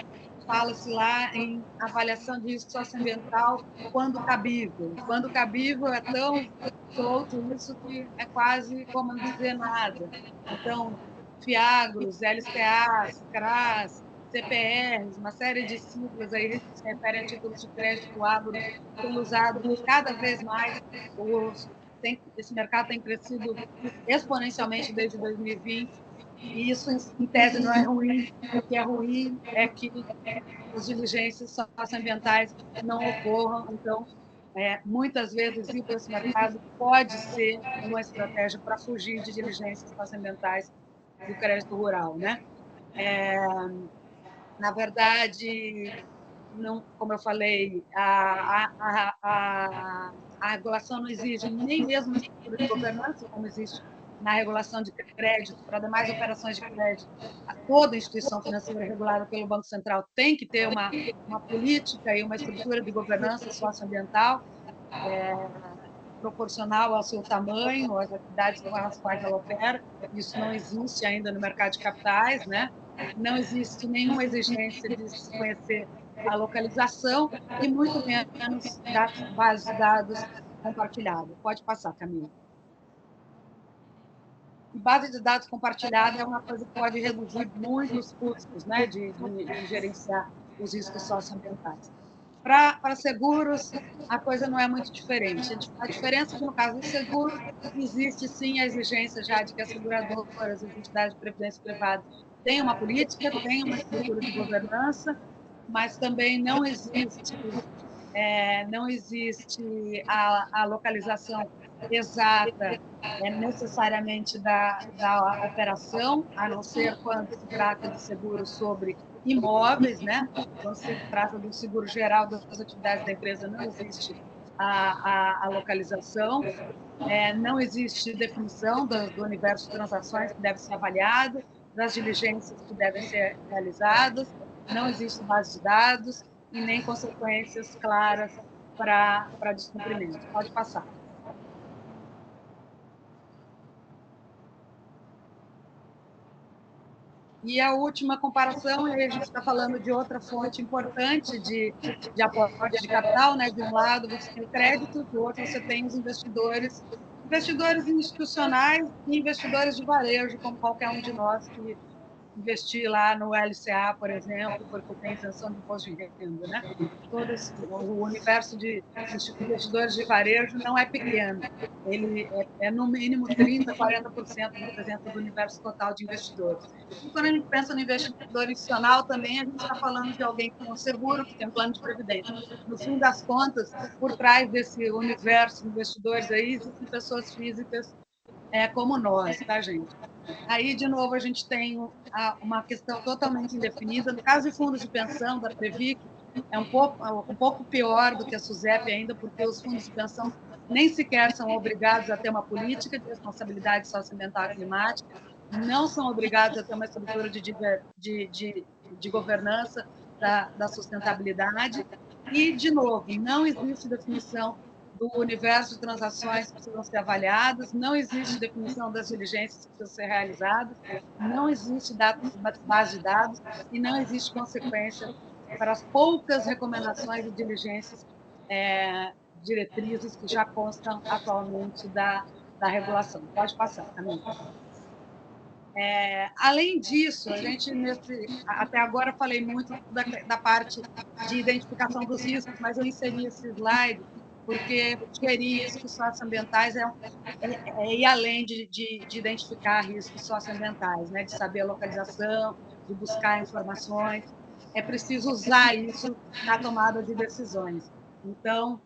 fala-se lá em avaliação de risco socioambiental quando cabível. Quando cabível é tão solto isso que é quase como não dizer nada. Então, FIAGROS, LCAs, CRAs, CPRs, uma série de siglas aí que se referem a títulos de crédito do agro, tem usado cada vez mais. Esse mercado tem crescido exponencialmente desde 2020, e isso, em tese, não é ruim. O que é ruim é que as diligências socioambientais não ocorram. Então, muitas vezes, ir para esse mercado pode ser uma estratégia para fugir de diligências socioambientais do crédito rural, né? Na verdade, não, como eu falei, a regulação não exige nem mesmo uma estrutura de governança, como existe na regulação de crédito, para demais operações de crédito. Toda instituição financeira regulada pelo Banco Central tem que ter uma política e uma estrutura de governança socioambiental proporcional ao seu tamanho, às atividades com as quais ela opera. Isso não existe ainda no mercado de capitais, né? Não existe nenhuma exigência de se conhecer a localização e muito menos da base de dados compartilhada. Pode passar, Camila. base de dados compartilhada é uma coisa que pode reduzir muito os custos, né, de gerenciar os riscos socioambientais. Para seguros, a coisa não é muito diferente. A diferença é que, no caso do seguro, existe sim a exigência já de que as seguradoras, as entidades de previdência privada, tenham uma política, tenham uma estrutura de governança, mas também não existe a localização exata necessariamente da operação, a não ser quando se trata de seguro sobre imóveis, né? Quando se trata do seguro geral das atividades da empresa, não existe a localização, não existe definição do universo de transações que deve ser avaliado, das diligências que devem ser realizadas, não existe base de dados e nem consequências claras para descumprimento. Pode passar. E a última comparação, e a gente está falando de outra fonte importante de aporte de capital, né? De um lado você tem o crédito, do outro você tem os investidores institucionais e investidores de varejo, como qualquer um de nós que investir lá no LCA, por exemplo, porque tem isenção de imposto de renda, né? Todo o universo de investidores de varejo não é pequeno, ele é no mínimo 30%, 40% representa do universo total de investidores. E quando a gente pensa no investidor institucional também, a gente está falando de alguém que tem um seguro, que tem um plano de previdência. No fim das contas, por trás desse universo de investidores aí, existem pessoas físicas como nós, tá, gente? Aí, de novo, a gente tem uma questão totalmente indefinida. No caso de fundos de pensão, da Previc, é um pouco pior do que a SUSEP ainda, porque os fundos de pensão nem sequer são obrigados a ter uma política de responsabilidade socioambiental e climática, não são obrigados a ter uma estrutura de governança da sustentabilidade. E, de novo, não existe definição do universo de transações que precisam ser avaliadas, não existe definição das diligências que precisam ser realizadas, não existe base de dados e não existe consequência para as poucas recomendações e diligências diretrizes que já constam atualmente da regulação. Pode passar, Camila. Além disso, a gente, até agora, falei muito da parte de identificação dos riscos, mas eu inseri esse slide porque gerir riscos socioambientais é ir além de identificar riscos socioambientais, né? De saber a localização, de buscar informações. É preciso usar isso na tomada de decisões. Então,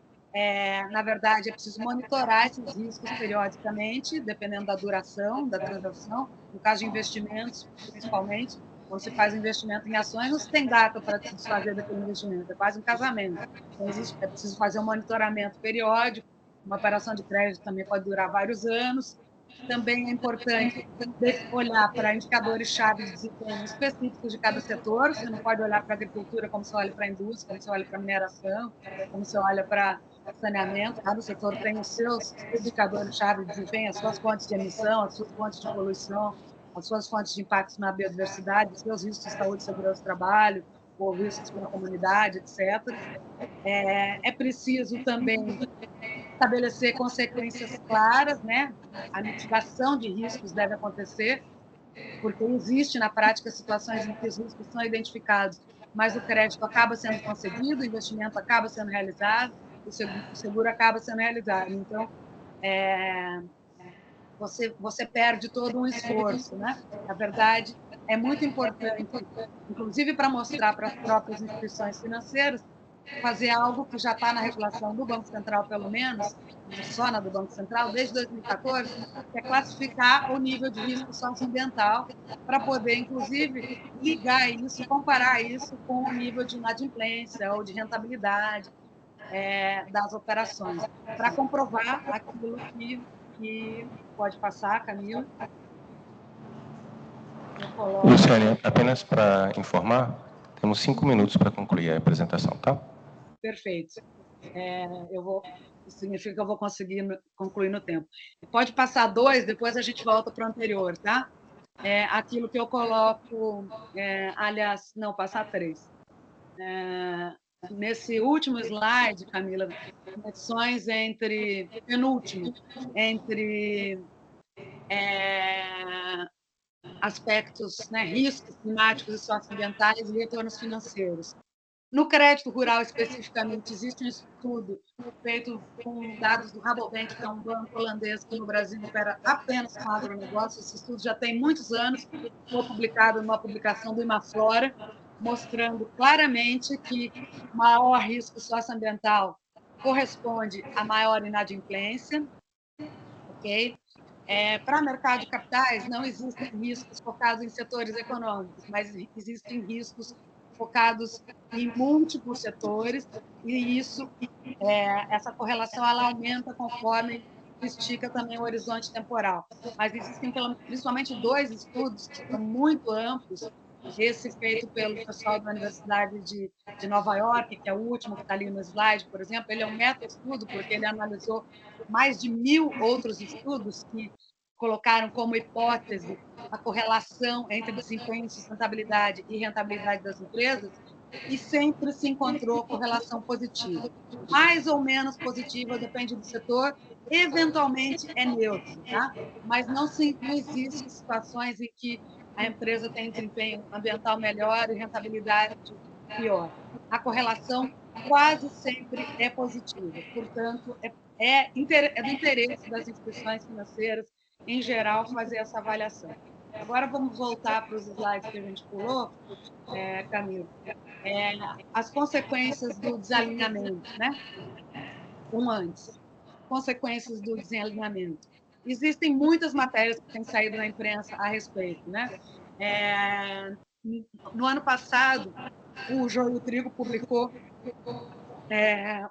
na verdade, é preciso monitorar esses riscos periodicamente, dependendo da duração da transação. No caso de investimentos, principalmente, quando se faz investimento em ações, não se tem data para desfazer daquele investimento, é quase um casamento. Então, é preciso fazer um monitoramento periódico, uma operação de crédito também pode durar vários anos. Também é importante olhar para indicadores-chave de desempenho específicos de cada setor. Você não pode olhar para a agricultura como você olha para a indústria, como você olha para a mineração, como você olha para saneamento. Cada setor tem os seus indicadores-chave de desempenho, as suas fontes de emissão, as suas fontes de poluição, as suas fontes de impactos na biodiversidade, os seus riscos de saúde e segurança do trabalho, ou riscos para a comunidade, etc. É preciso também estabelecer consequências claras, né? A mitigação de riscos deve acontecer, porque existe na prática situações em que os riscos são identificados, mas o crédito acaba sendo concedido, o investimento acaba sendo realizado, o seguro acaba sendo realizado. Então, você perde todo um esforço, né? Na verdade, é muito importante, inclusive para mostrar para as próprias instituições financeiras, fazer algo que já está na regulação do Banco Central, pelo menos, só na do Banco Central, desde 2014, que é classificar o nível de risco socioambiental para poder, inclusive, ligar isso, comparar isso com o nível de inadimplência ou de rentabilidade das operações, para comprovar aquilo que pode passar, Camila. Luciane, apenas para informar, temos 5 minutos para concluir a apresentação, tá? Perfeito. Isso significa que eu vou conseguir concluir no tempo. Pode passar 2, depois a gente volta para o anterior, tá? Aquilo que eu coloco, aliás, não, passar 3. Nesse último slide, Camila, conexões penúltimo, entre aspectos, né, riscos climáticos e socioambientais e retornos financeiros. No crédito rural, especificamente, existe um estudo feito com dados do Rabobank, que é um banco holandês que no Brasil opera apenas com agronegócio. Esse estudo já tem muitos anos, foi publicado numa publicação do Imaflora, mostrando claramente que o maior risco socioambiental corresponde à maior inadimplência. Okay? Para o mercado de capitais, não existem riscos focados em setores econômicos, mas existem riscos focados em múltiplos setores, e essa correlação ela aumenta conforme estica também o horizonte temporal. Mas existem principalmente 2 estudos que são muito amplos. Esse feito pelo pessoal da Universidade de Nova York, que é o último que está ali no slide, por exemplo, ele é um meta-estudo, porque ele analisou mais de 1.000 outros estudos que colocaram como hipótese a correlação entre desempenho, sustentabilidade e rentabilidade das empresas, e sempre se encontrou correlação positiva. Mais ou menos positiva, depende do setor, eventualmente é neutro, tá? Mas não existem situações em que a empresa tem desempenho ambiental melhor e rentabilidade pior. A correlação quase sempre é positiva, portanto, é do interesse das instituições financeiras, em geral, fazer essa avaliação. Agora vamos voltar para os slides que a gente pulou, Camilo. As consequências do desalinhamento, né? Antes. Consequências do desalinhamento. Existem muitas matérias que têm saído na imprensa a respeito, né? No ano passado, o Joio Trigo publicou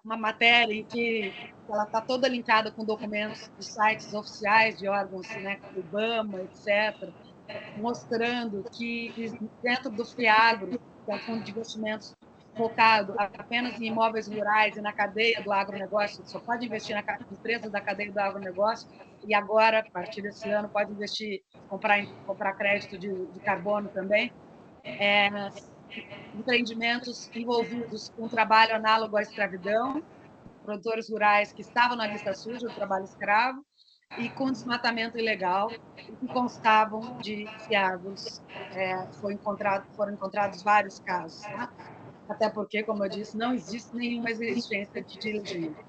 uma matéria em que ela está toda linkada com documentos de sites oficiais de órgãos, né, como o IBAMA, etc., mostrando que dentro do FIAGRO, que é o Fundo de Investimentos focado apenas em imóveis rurais e na cadeia do agronegócio, só pode investir na empresas da cadeia do agronegócio, e agora, a partir desse ano, pode investir, comprar crédito de carbono também, empreendimentos envolvidos com trabalho análogo à escravidão, produtores rurais que estavam na lista suja do trabalho escravo, e com desmatamento ilegal, e que constavam de fiagros. Foram encontrados vários casos, tá? Até porque, como eu disse, não existe nenhuma exigência de diligência.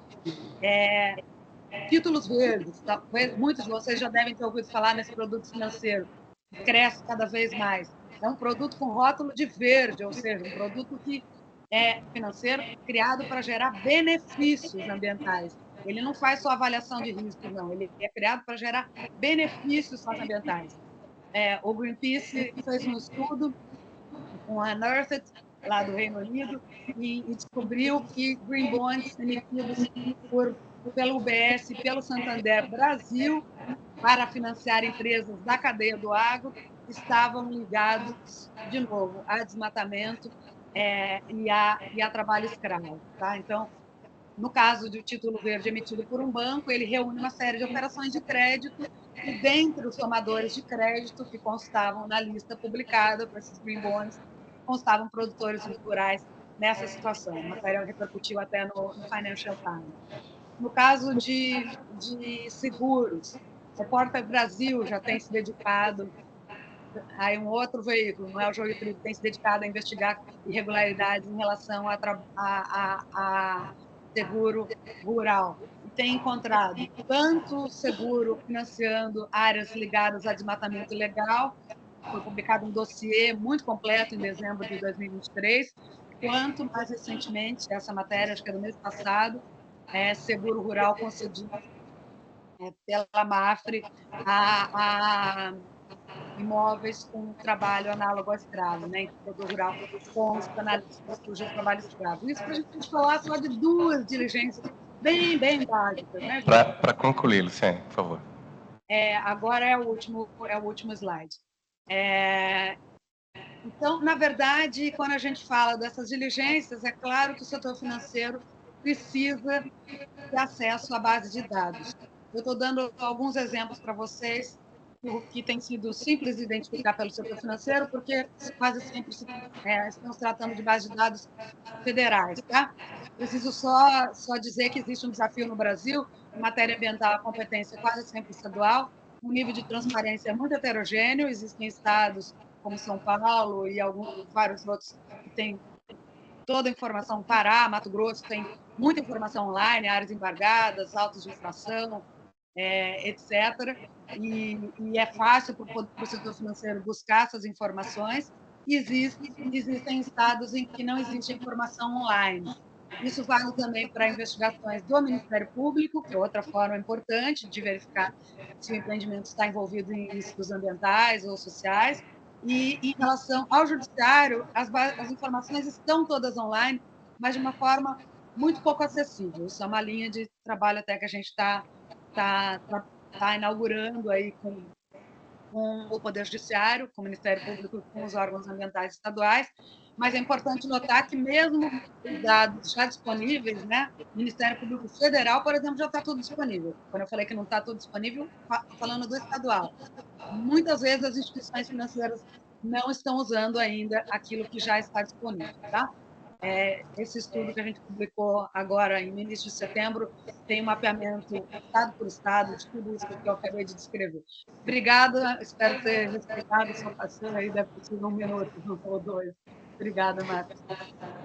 Títulos verdes, talvez muitos de vocês já devem ter ouvido falar nesse produto financeiro, que cresce cada vez mais. É um produto com rótulo de verde, ou seja, um produto que é financeiro criado para gerar benefícios ambientais. Ele não faz só avaliação de riscos, não. Ele é criado para gerar benefícios socioambientais. O Greenpeace fez um estudo com a Unearthed, lá do Reino Unido, e descobriu que green bonds emitidos pelo UBS e pelo Santander Brasil para financiar empresas da cadeia do agro estavam ligados, de novo, a desmatamento e a trabalho escravo. Tá? Então, no caso de título verde emitido por um banco, ele reúne uma série de operações de crédito e, dentre os tomadores de crédito que constavam na lista publicada para esses green bonds, constavam produtores rurais nessa situação. A matéria repercutiu até no Financial Times. No caso de seguros, o Repórter Brasil já tem se dedicado, aí um outro veículo, não é o Joio Trigo, tem se dedicado a investigar irregularidades em relação a seguro rural. E tem encontrado tanto seguro financiando áreas ligadas a desmatamento ilegal, foi publicado um dossiê muito completo em dezembro de 2023, quanto, mais recentemente, essa matéria, acho que é do mês passado, seguro rural concedido pela MAFRE a imóveis com trabalho análogo ao escravo, né? Então, rural consta na lista suja de trabalho escravo. Isso para a gente falar só de 2 diligências bem básicas, né? Para concluir, Luciane, por favor. Agora é o último slide. Então, na verdade, quando a gente fala dessas diligências, é claro que o setor financeiro precisa ter acesso à base de dados. Eu estou dando alguns exemplos para vocês que tem sido simples de identificar pelo setor financeiro, porque quase sempre estamos tratando de bases de dados federais. Tá? Preciso só dizer que existe um desafio no Brasil, em matéria ambiental, a competência é quase sempre estadual, o nível de transparência é muito heterogêneo, existem estados como São Paulo e vários outros que têm toda a informação, Pará, Mato Grosso tem muita informação online, áreas embargadas, autos de infração, etc. E é fácil para o setor financeiro buscar essas informações. Existem estados em que não existe informação online. Isso vale também para investigações do Ministério Público, que é outra forma importante de verificar se o empreendimento está envolvido em riscos ambientais ou sociais. E, em relação ao judiciário, as informações estão todas online, mas de uma forma muito pouco acessível. Isso é uma linha de trabalho até que a gente está inaugurando aí com o Poder Judiciário, com o Ministério Público e com os órgãos ambientais estaduais, mas é importante notar que mesmo os dados já disponíveis, né, o Ministério Público Federal, por exemplo, já está tudo disponível. Quando eu falei que não está tudo disponível, estou falando do estadual. Muitas vezes as instituições financeiras não estão usando ainda aquilo que já está disponível, tá? Esse estudo que a gente publicou agora, em início de setembro, tem um mapeamento estado por estado de tudo isso que eu acabei de descrever. Obrigada, espero ter respeitado o seu passeio aí, deve ter sido 1 minuto ou 2. Obrigada, Marcos.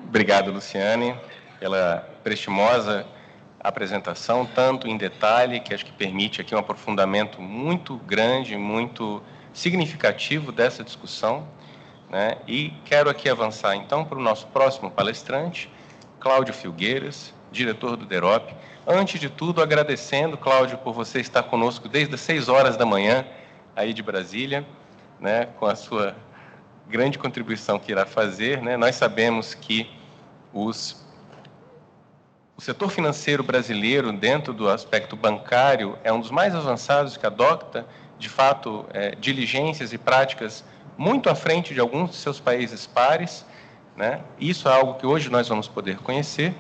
Obrigado, Luciane, pela prestimosa apresentação, tanto em detalhe, que acho que permite aqui um aprofundamento muito grande, muito significativo dessa discussão, né? E quero aqui avançar, então, para o nosso próximo palestrante, Cláudio Filgueiras, diretor do DEROP. Antes de tudo, agradecendo, Cláudio, por você estar conosco desde as 6 horas da manhã, aí de Brasília, né? Com a sua grande contribuição que irá fazer, né? Nós sabemos que o setor financeiro brasileiro, dentro do aspecto bancário, é um dos mais avançados, que adota, de fato, diligências e práticas muito à frente de alguns de seus países pares, né? Isso é algo que hoje nós vamos poder conhecer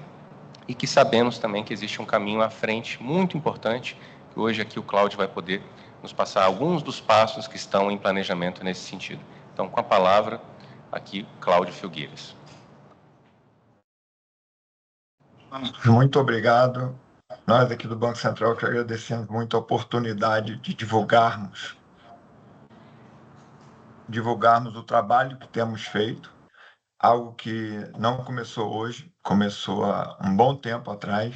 e que sabemos também que existe um caminho à frente muito importante, que hoje aqui o Cláudio vai poder nos passar alguns dos passos que estão em planejamento nesse sentido. Então, com a palavra, aqui, Cláudio Filgueiras. Muito obrigado. Nós aqui do Banco Central que agradecemos muito a oportunidade de divulgarmos o trabalho que temos feito, algo que não começou hoje, começou há um bom tempo atrás.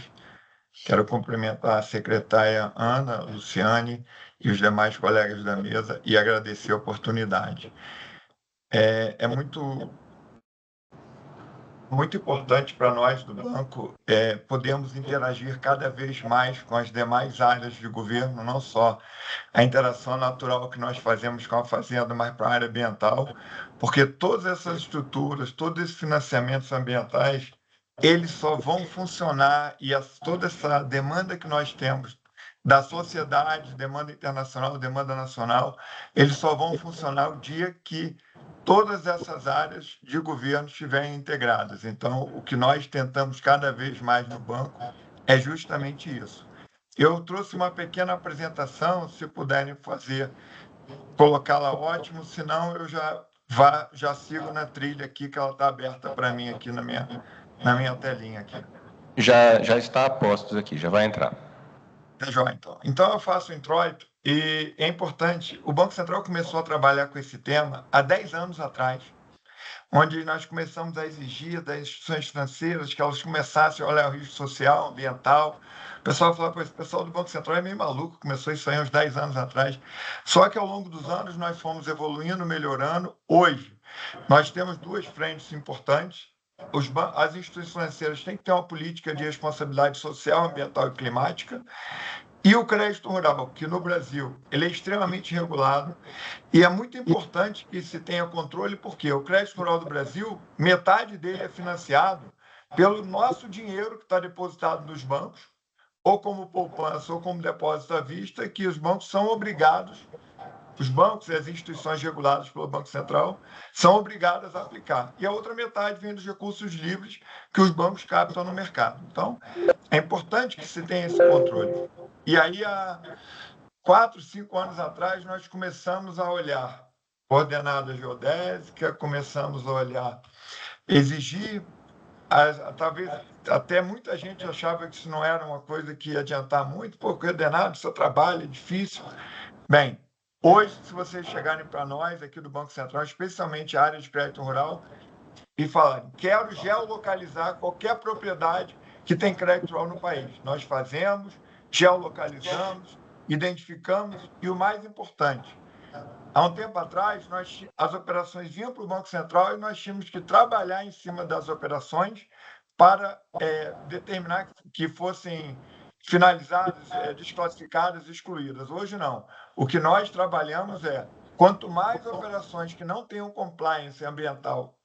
Quero cumprimentar a secretária Ana, Luciane e os demais colegas da mesa e agradecer a oportunidade. É muito importante para nós do banco podermos interagir cada vez mais com as demais áreas de governo, não só a interação natural que nós fazemos com a fazenda, mas para a área ambiental, porque todas essas estruturas, todos esses financiamentos ambientais, eles só vão funcionar e toda essa demanda que nós temos da sociedade, demanda internacional, demanda nacional, eles só vão funcionar o dia que todas essas áreas de governo estiverem integradas. Então, o que nós tentamos cada vez mais no banco é justamente isso. Eu trouxe uma pequena apresentação, se puderem colocá-la ótimo, senão eu já sigo na trilha aqui, que ela está aberta para mim aqui na minha telinha aqui. Já está a postos aqui, já vai entrar. Tá joia, então. Então, eu faço o introito e é importante, o Banco Central começou a trabalhar com esse tema há 10 anos atrás, onde nós começamos a exigir das instituições financeiras que elas começassem a olhar o risco social, ambiental. O pessoal falava, pô, esse pessoal do Banco Central é meio maluco, começou isso aí uns 10 anos atrás. Só que ao longo dos anos nós fomos evoluindo, melhorando. Hoje, nós temos 2 frentes importantes. As instituições financeiras têm que ter uma política de responsabilidade social, ambiental e climática. E o crédito rural, que no Brasil ele é extremamente regulado, e é muito importante que se tenha controle, porque o crédito rural do Brasil, metade dele é financiado pelo nosso dinheiro que está depositado nos bancos, ou como poupança, ou como depósito à vista, que os bancos são obrigados, os bancos e as instituições reguladas pelo Banco Central, são obrigadas a aplicar. E a outra metade vem dos recursos livres que os bancos captam no mercado. Então, é importante que se tenha esse controle. E aí, há 4, 5 anos atrás, nós começamos a olhar coordenada geodésica, começamos a olhar, exigir, talvez até muita gente achava que isso não era uma coisa que ia adiantar muito, pô, coordenado, seu trabalho é difícil. Bem, hoje, se vocês chegarem para nós aqui do Banco Central, especialmente a área de crédito rural, e falarem, quero geolocalizar qualquer propriedade que tem crédito rural no país. Nós fazemos, geolocalizamos, identificamos e o mais importante, há um tempo atrás, as operações vinham para o Banco Central e nós tínhamos que trabalhar em cima das operações para determinar que fossem finalizadas, desclassificadas, excluídas. Hoje, não. O que nós trabalhamos quanto mais operações que não tenham compliance ambiental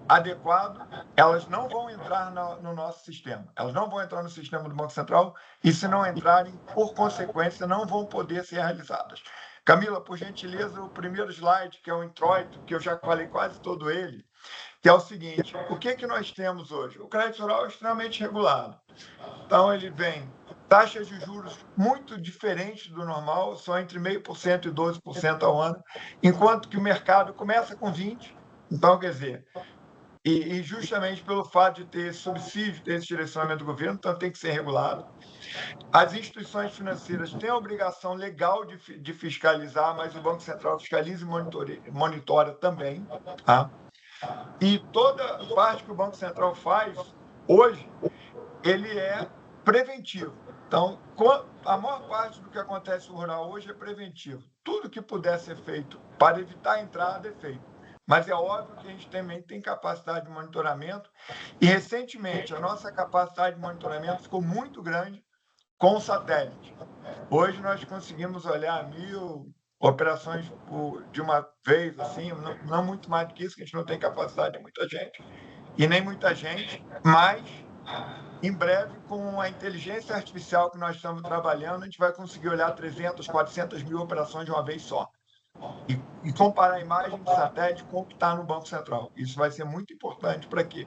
adequado, elas não vão entrar no nosso sistema. Elas não vão entrar no sistema do Banco Central e, se não entrarem, por consequência, não vão poder ser realizadas. Camila, por gentileza, o primeiro slide, que é o introito, que eu já falei quase todo ele, que é o seguinte, o que nós temos hoje? O crédito rural é extremamente regulado. Então, ele vem taxas de juros muito diferentes do normal, só entre 0,5% e 12% ao ano, enquanto que o mercado começa com 20%. Então, quer dizer, e justamente pelo fato de ter esse subsídio, ter esse direcionamento do governo, então tem que ser regulado. As instituições financeiras têm a obrigação legal de fiscalizar, mas o Banco Central fiscaliza e monitora também. Tá? E toda parte que o Banco Central faz, hoje, ele é preventivo. Então, a maior parte do que acontece no rural hoje é preventivo. Tudo que puder ser feito para evitar a entrada é feito. Mas é óbvio que a gente também tem capacidade de monitoramento e, recentemente, a nossa capacidade de monitoramento ficou muito grande com o satélite. Hoje nós conseguimos olhar 1.000 operações de uma vez, assim, não muito mais do que isso, que a gente não tem capacidade de muita gente, e nem muita gente, mas, em breve, com a inteligência artificial que nós estamos trabalhando, a gente vai conseguir olhar 300, 400 mil operações de uma vez só. E comparar a imagem de satélite com o que está no Banco Central. Isso vai ser muito importante para quê?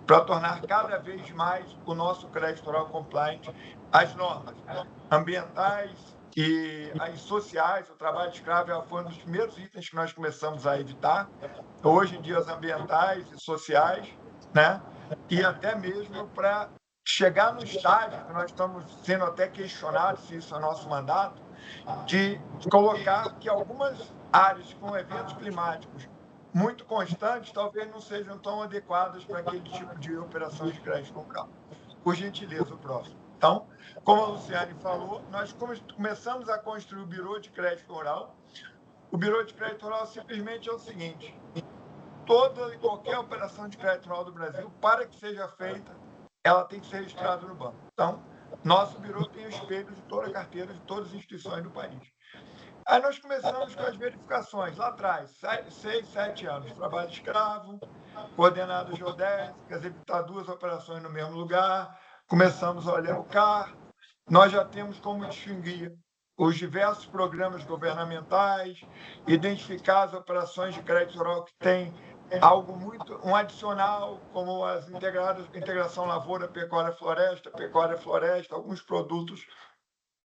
Para tornar cada vez mais o nosso crédito rural compliant, as normas ambientais e as sociais. O trabalho escravo foi um dos primeiros itens que nós começamos a evitar. Hoje em dia, as ambientais e sociais, né? E até mesmo para chegar no estágio, que nós estamos sendo até questionados se isso é nosso mandato, de colocar que algumas áreas com eventos climáticos muito constantes talvez não sejam tão adequadas para aquele tipo de operações de crédito rural. Por gentileza, o próximo. Então, como a Luciane falou, nós começamos a construir o Bureau de Crédito Rural. O Bureau de Crédito Rural simplesmente é o seguinte, toda e qualquer operação de crédito rural do Brasil, para que seja feita, ela tem que ser registrada no banco. Então, nosso Bureau tem o espelho de toda a carteira de todas as instituições do país. Aí nós começamos com as verificações, lá atrás, 6, 7 anos, trabalho escravo, coordenadas geodésicas, evitar 2 operações no mesmo lugar, começamos a olhar o CAR, nós já temos como distinguir os diversos programas governamentais, identificar as operações de crédito rural que têm algo um adicional, como as integração lavoura, pecuária, floresta, alguns produtos,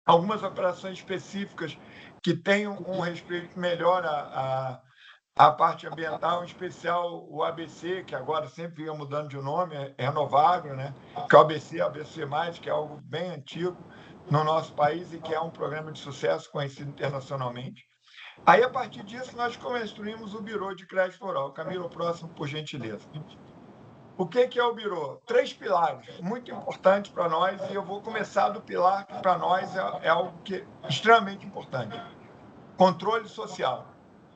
algumas operações específicas que tenham um respeito melhor à parte ambiental, em especial o ABC, que agora sempre vinha mudando de nome, é Renovagro, né? Que é o ABC+, que é algo bem antigo no nosso país e que é um programa de sucesso conhecido internacionalmente. Aí, a partir disso, nós construímos o Bureau de Crédito Rural. Camila, o próximo, por gentileza. O que é o Bureau? 3 pilares muito importantes para nós, e eu vou começar do pilar que, para nós, é algo que é extremamente importante. Controle social,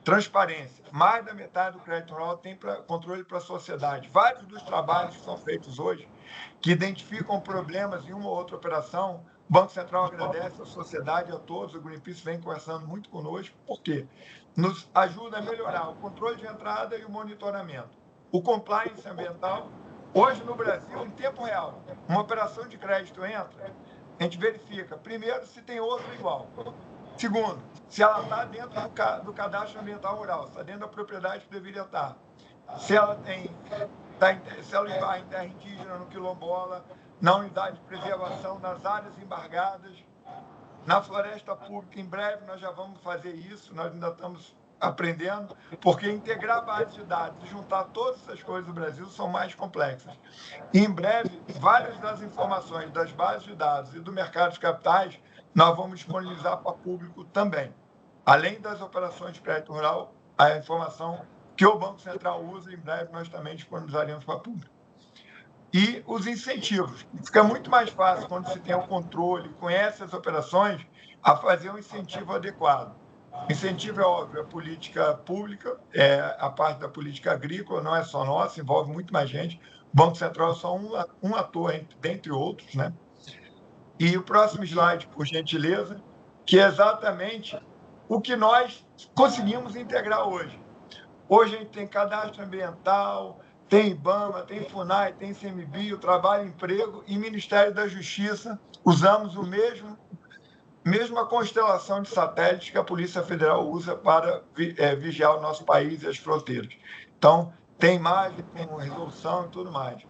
transparência. Mais da metade do crédito rural tem controle para a sociedade. Vários dos trabalhos que são feitos hoje, que identificam problemas em uma ou outra operação, o Banco Central agradece à sociedade, a todos, o Greenpeace vem conversando muito conosco, por quê? Nos ajuda a melhorar o controle de entrada e o monitoramento. O compliance ambiental, hoje no Brasil, em tempo real, uma operação de crédito entra, a gente verifica, primeiro, se tem outra igual. Segundo, se ela está dentro do cadastro ambiental rural, se está dentro da propriedade que deveria estar. Se ela está em terra indígena, no quilombola, na unidade de preservação, nas áreas embargadas, na floresta pública. Em breve nós já vamos fazer isso, nós ainda estamos aprendendo, porque integrar bases de dados e juntar todas essas coisas do Brasil são mais complexas. E, em breve, várias das informações das bases de dados e do mercado de capitais nós vamos disponibilizar para público também. Além das operações de crédito rural, a informação que o Banco Central usa, em breve nós também disponibilizaremos para público. E os incentivos. Fica muito mais fácil, quando se tem o controle, conhece as operações, a fazer um incentivo adequado. Incentivo é óbvio, a política pública, a parte da política agrícola, não é só nossa, envolve muito mais gente. O Banco Central é só um ator, dentre outros, né? E o próximo slide, por gentileza, que é exatamente o que nós conseguimos integrar hoje. Hoje a gente tem cadastro ambiental, tem IBAMA, tem FUNAI, tem ICMBio, Trabalho e Emprego e Ministério da Justiça. Usamos mesma constelação de satélites que a Polícia Federal usa para vigiar o nosso país e as fronteiras. Então, tem imagem, com resolução e tudo mais.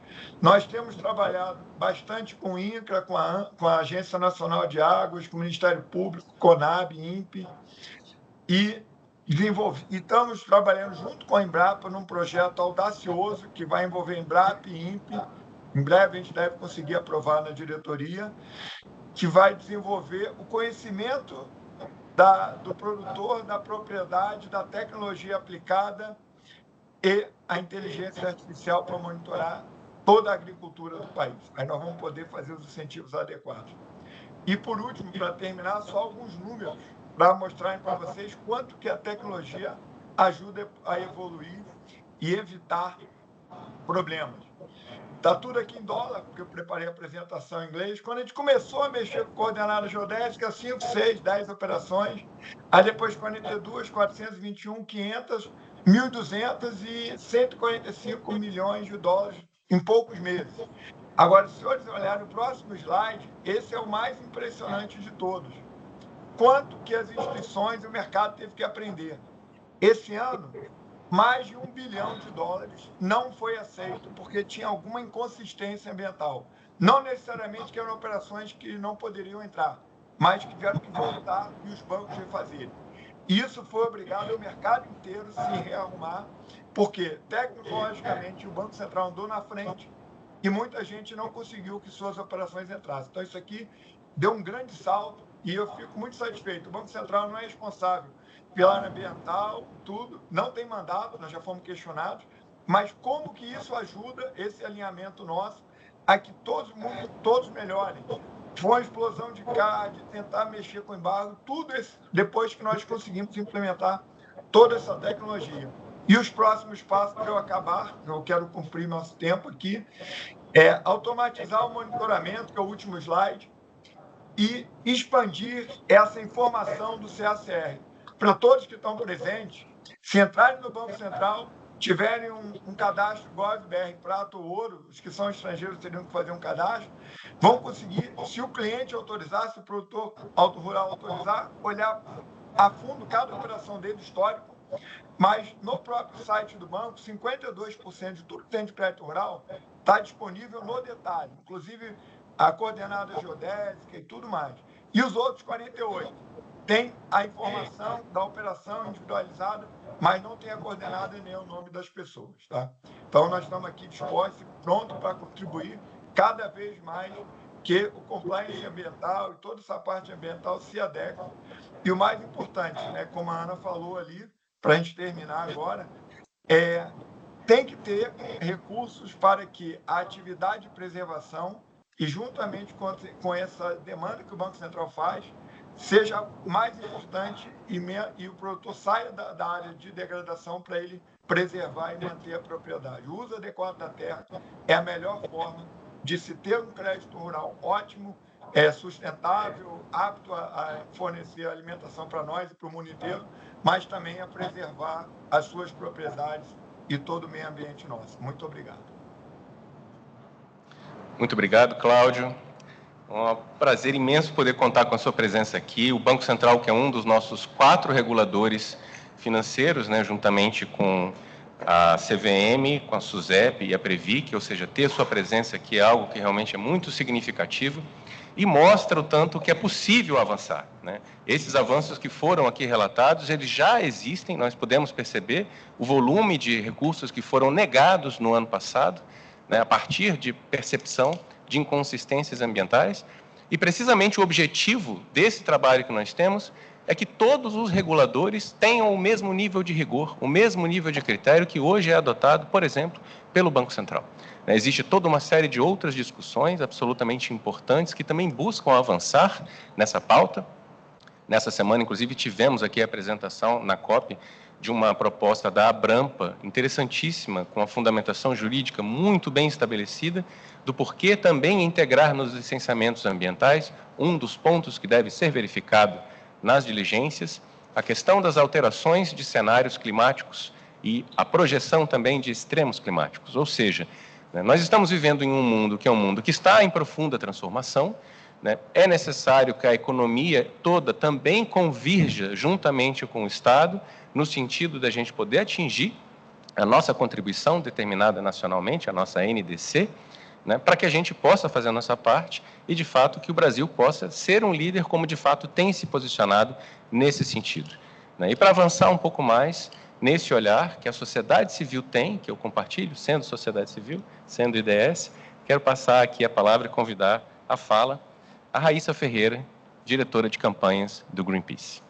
Nós temos trabalhado bastante com o INCRA, com a Agência Nacional de Águas, com o Ministério Público, CONAB, INPE, e estamos trabalhando junto com a Embrapa num projeto audacioso que vai envolver Embrapa e INPE. Em breve a gente deve conseguir aprovar na diretoria, que vai desenvolver o conhecimento do produtor, da propriedade, da tecnologia aplicada e a inteligência artificial para monitorar toda a agricultura do país. Aí nós vamos poder fazer os incentivos adequados. E, por último, para terminar, só alguns números para mostrarem para vocês quanto que a tecnologia ajuda a evoluir e evitar problemas. Está tudo aqui em dólar, porque eu preparei a apresentação em inglês. Quando a gente começou a mexer com coordenada geodésica, 5, 6, 10 operações. Aí depois 42, 421, 500, 1.200 e 145 milhões de dólares em poucos meses. Agora, se os senhores olharem o próximo slide, esse é o mais impressionante de todos. Quanto que as instituições e o mercado teve que aprender. Esse ano, mais de $1 bilhão não foi aceito porque tinha alguma inconsistência ambiental. Não necessariamente que eram operações que não poderiam entrar, mas que tiveram que voltar e os bancos refazerem. Isso foi obrigado ao mercado inteiro se rearrumar, porque, tecnologicamente, o Banco Central andou na frente e muita gente não conseguiu que suas operações entrassem. Então, isso aqui deu um grande salto e eu fico muito satisfeito. O Banco Central não é responsável pela área ambiental, tudo, não tem mandato, nós já fomos questionados, mas como que isso ajuda, esse alinhamento nosso, a que todos melhorem? Foi uma explosão de CAD, tentar mexer com embargo, tudo isso, depois que nós conseguimos implementar toda essa tecnologia. E os próximos passos, para eu acabar, eu quero cumprir nosso tempo aqui, é automatizar o monitoramento, que é o último slide, e expandir essa informação do CACR. Para todos que estão presentes, se entrarem no Banco Central, tiverem um cadastro GovBR Prata ou Ouro, os que são estrangeiros teriam que fazer um cadastro, vão conseguir, se o cliente autorizar, se o produtor rural autorizar, olhar a fundo cada operação dele, histórico, mas no próprio site do banco, 52% de tudo que tem de crédito rural está disponível no detalhe, inclusive a coordenada geodésica e tudo mais. E os outros 48% tem a informação da operação individualizada, mas não tem a coordenada nem o nome das pessoas. Tá? Então, nós estamos aqui dispostos, prontos para contribuir cada vez mais que o compliance ambiental e toda essa parte ambiental se adeque. E o mais importante, né, como a Ana falou ali, para a gente terminar agora, tem que ter recursos para que a atividade de preservação, e juntamente com essa demanda que o Banco Central faz, seja mais importante e o produtor saia da área de degradação para ele preservar e manter a propriedade. O uso adequado da terra é a melhor forma de se ter um crédito rural ótimo, sustentável, apto a fornecer alimentação para nós e para o mundo inteiro, mas também a preservar as suas propriedades e todo o meio ambiente nosso. Muito obrigado. Muito obrigado, Cláudio. É um prazer imenso poder contar com a sua presença aqui. O Banco Central, que é um dos nossos 4 reguladores financeiros, né, juntamente com a CVM, com a SUSEP e a Previc, ou seja, ter sua presença aqui é algo que realmente é muito significativo e mostra o tanto que é possível avançar, né? Esses avanços que foram aqui relatados, eles já existem, nós podemos perceber o volume de recursos que foram negados no ano passado, né, a partir de percepção de inconsistências ambientais, E, precisamente, o objetivo desse trabalho que nós temos é que todos os reguladores tenham o mesmo nível de rigor, o mesmo nível de critério que hoje é adotado, por exemplo, pelo Banco Central. Existe toda uma série de outras discussões absolutamente importantes que também buscam avançar nessa pauta. Nessa semana, inclusive, tivemos aqui a apresentação na COP de uma proposta da Abrampa, interessantíssima, com a fundamentação jurídica muito bem estabelecida, do porquê também integrar nos licenciamentos ambientais, um dos pontos que deve ser verificado nas diligências, a questão das alterações de cenários climáticos e a projeção também de extremos climáticos. Ou seja, nós estamos vivendo em um mundo que está em profunda transformação, é necessário que a economia toda também convirja juntamente com o Estado, no sentido da gente poder atingir a nossa contribuição determinada nacionalmente, a nossa NDC, para que a gente possa fazer a nossa parte e, de fato, que o Brasil possa ser um líder como, de fato, tem se posicionado nesse sentido. E para avançar um pouco mais nesse olhar que a sociedade civil tem, que eu compartilho, sendo sociedade civil, sendo IDS, quero passar aqui a palavra e convidar a fala a Raíssa Ferreira, diretora de campanhas do Greenpeace.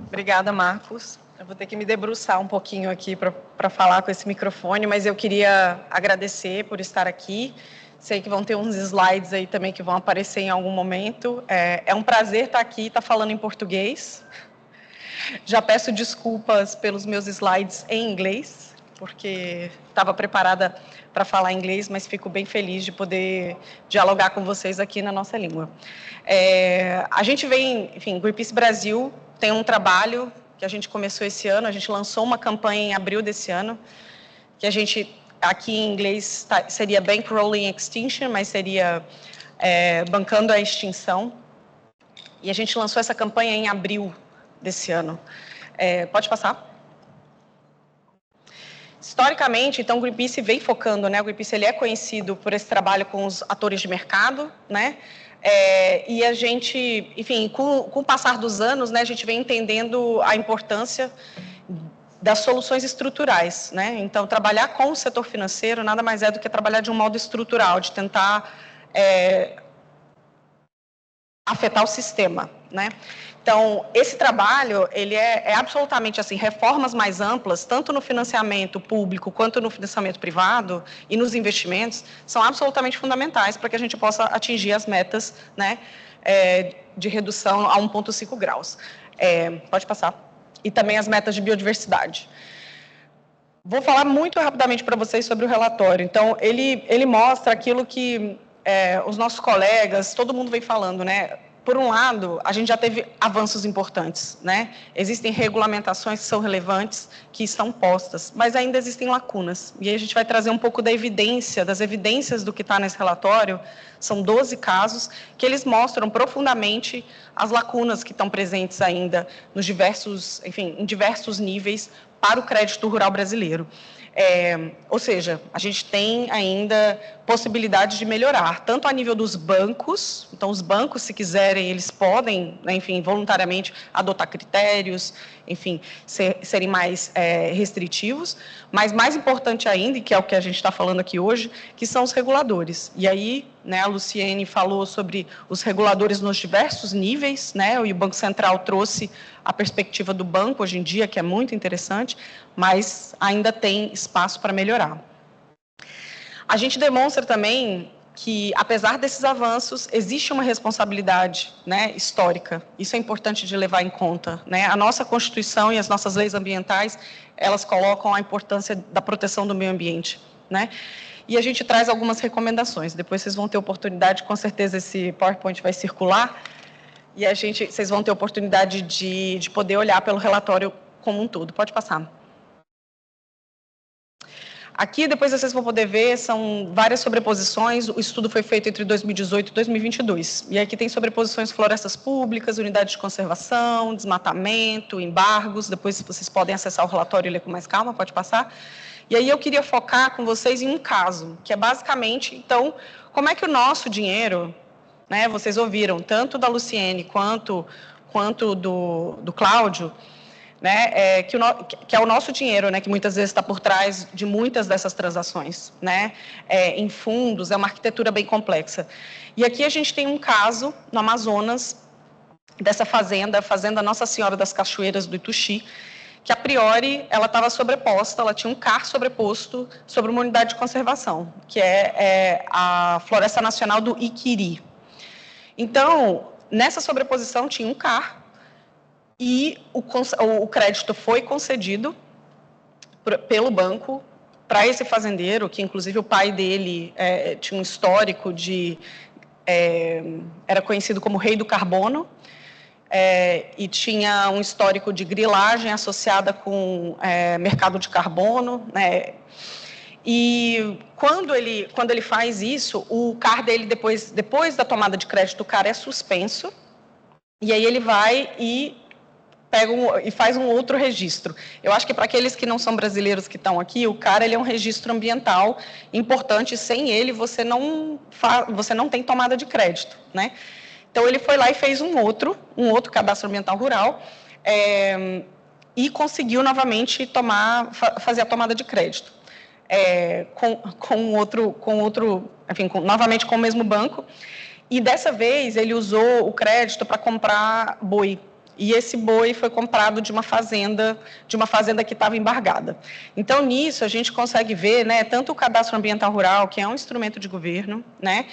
Obrigada, Marcos. Eu vou ter que me debruçar um pouquinho aqui para falar com esse microfone, mas eu queria agradecer por estar aqui. Sei que vão ter uns slides aí também que vão aparecer em algum momento. É um prazer estar aqui, estar falando em português. Já peço desculpas pelos meus slides em inglês, porque estava preparada para falar inglês, mas fico bem feliz de poder dialogar com vocês aqui na nossa língua. A gente vem, enfim, Greenpeace Brasil tem um trabalho que a gente começou esse ano, a gente lançou uma campanha em abril desse ano, que a gente, aqui em inglês, seria Bankrolling Extinction, mas seria bancando a extinção. E a gente lançou essa campanha em abril desse ano. Pode passar? Historicamente, então, o Greenpeace vem focando, o Greenpeace ele é conhecido por esse trabalho com os atores de mercado, e a gente, enfim, com o passar dos anos, a gente vem entendendo a importância das soluções estruturais, Então, trabalhar com o setor financeiro nada mais é do que trabalhar de um modo estrutural, de tentar afetar o sistema, Então, esse trabalho, ele é absolutamente assim, reformas mais amplas, tanto no financiamento público quanto no financiamento privado e nos investimentos, são absolutamente fundamentais para que a gente possa atingir as metas, de redução a 1,5 graus. Pode passar. E também as metas de biodiversidade. Vou falar muito rapidamente para vocês sobre o relatório. Então, ele mostra aquilo que os nossos colegas, todo mundo vem falando, Por um lado, a gente já teve avanços importantes, Existem regulamentações que são relevantes, que estão postas, mas ainda existem lacunas. E aí a gente vai trazer um pouco da evidência, das evidências do que está nesse relatório. São 12 casos que eles mostram profundamente as lacunas que estão presentes ainda nos diversos, enfim, em diversos níveis para o crédito rural brasileiro. Ou seja, a gente tem ainda possibilidade de melhorar, tanto a nível dos bancos, então os bancos, se quiserem, eles podem, enfim, voluntariamente adotar critérios, enfim, serem mais restritivos, mas mais importante ainda, e que é o que a gente está falando aqui hoje, que são os reguladores. E aí, a Luciene falou sobre os reguladores nos diversos níveis, e o Banco Central trouxe a perspectiva do banco hoje em dia, que é muito interessante, mas ainda tem espaço para melhorar. A gente demonstra também que, apesar desses avanços, existe uma responsabilidade histórica. Isso é importante de levar em conta. A nossa Constituição e as nossas leis ambientais, elas colocam a importância da proteção do meio ambiente. E a gente traz algumas recomendações. Depois vocês vão ter oportunidade, com certeza esse PowerPoint vai circular, e vocês vão ter oportunidade de poder olhar pelo relatório como um todo. Pode passar. Aqui, depois vocês vão poder ver, são várias sobreposições. O estudo foi feito entre 2018 e 2022. E aqui tem sobreposições florestas públicas, unidades de conservação, desmatamento, embargos. Depois vocês podem acessar o relatório e ler com mais calma, pode passar. E aí eu queria focar com vocês em um caso, que é basicamente, então, como é que o nosso dinheiro, vocês ouviram, tanto da Luciene quanto do Cláudio, né, que é o nosso dinheiro, né, que muitas vezes está por trás de muitas dessas transações, né, em fundos, é uma arquitetura bem complexa. E aqui a gente tem um caso no Amazonas, dessa fazenda, a Fazenda Nossa Senhora das Cachoeiras do Ituxi, que a priori ela estava sobreposta, ela tinha um CAR sobreposto sobre uma unidade de conservação, que é a Floresta Nacional do Iquiri. Então, nessa sobreposição tinha um CAR e o crédito foi concedido pelo banco para esse fazendeiro, que inclusive o pai dele tinha um histórico de... era conhecido como Rei do Carbono, e tinha um histórico de grilagem associada com mercado de carbono, né? E quando ele faz isso, o CAR dele, depois da tomada de crédito, o CAR é suspenso, e aí ele vai e faz um outro registro. Eu acho que para aqueles que não são brasileiros que estão aqui, o CAR ele é um registro ambiental importante, sem ele você não tem tomada de crédito, né? Então, ele foi lá e fez um outro cadastro ambiental rural e conseguiu novamente fazer a tomada de crédito. Novamente com o mesmo banco. E, dessa vez, ele usou o crédito para comprar boi. E esse boi foi comprado de uma fazenda que estava embargada. Então, nisso, a gente consegue ver, né, tanto o cadastro ambiental rural, que é um instrumento de governo, né,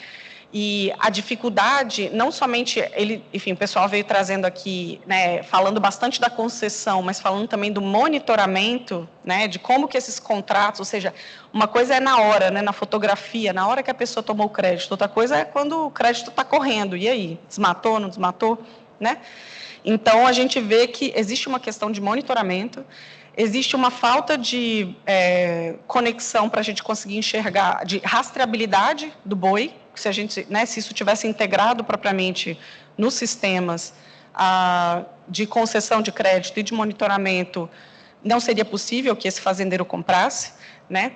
e a dificuldade, não somente o pessoal veio trazendo aqui, né, falando bastante da concessão, mas falando também do monitoramento, né, de como que esses contratos, ou seja, uma coisa é na hora, né, na fotografia, na hora que a pessoa tomou o crédito, outra coisa é quando o crédito está correndo, e aí, desmatou, não desmatou, né? Então, a gente vê que existe uma questão de monitoramento, existe uma falta de conexão para a gente conseguir enxergar, de rastreabilidade do boi, se isso tivesse integrado propriamente nos sistemas de concessão de crédito e de monitoramento, não seria possível que esse fazendeiro comprasse, né?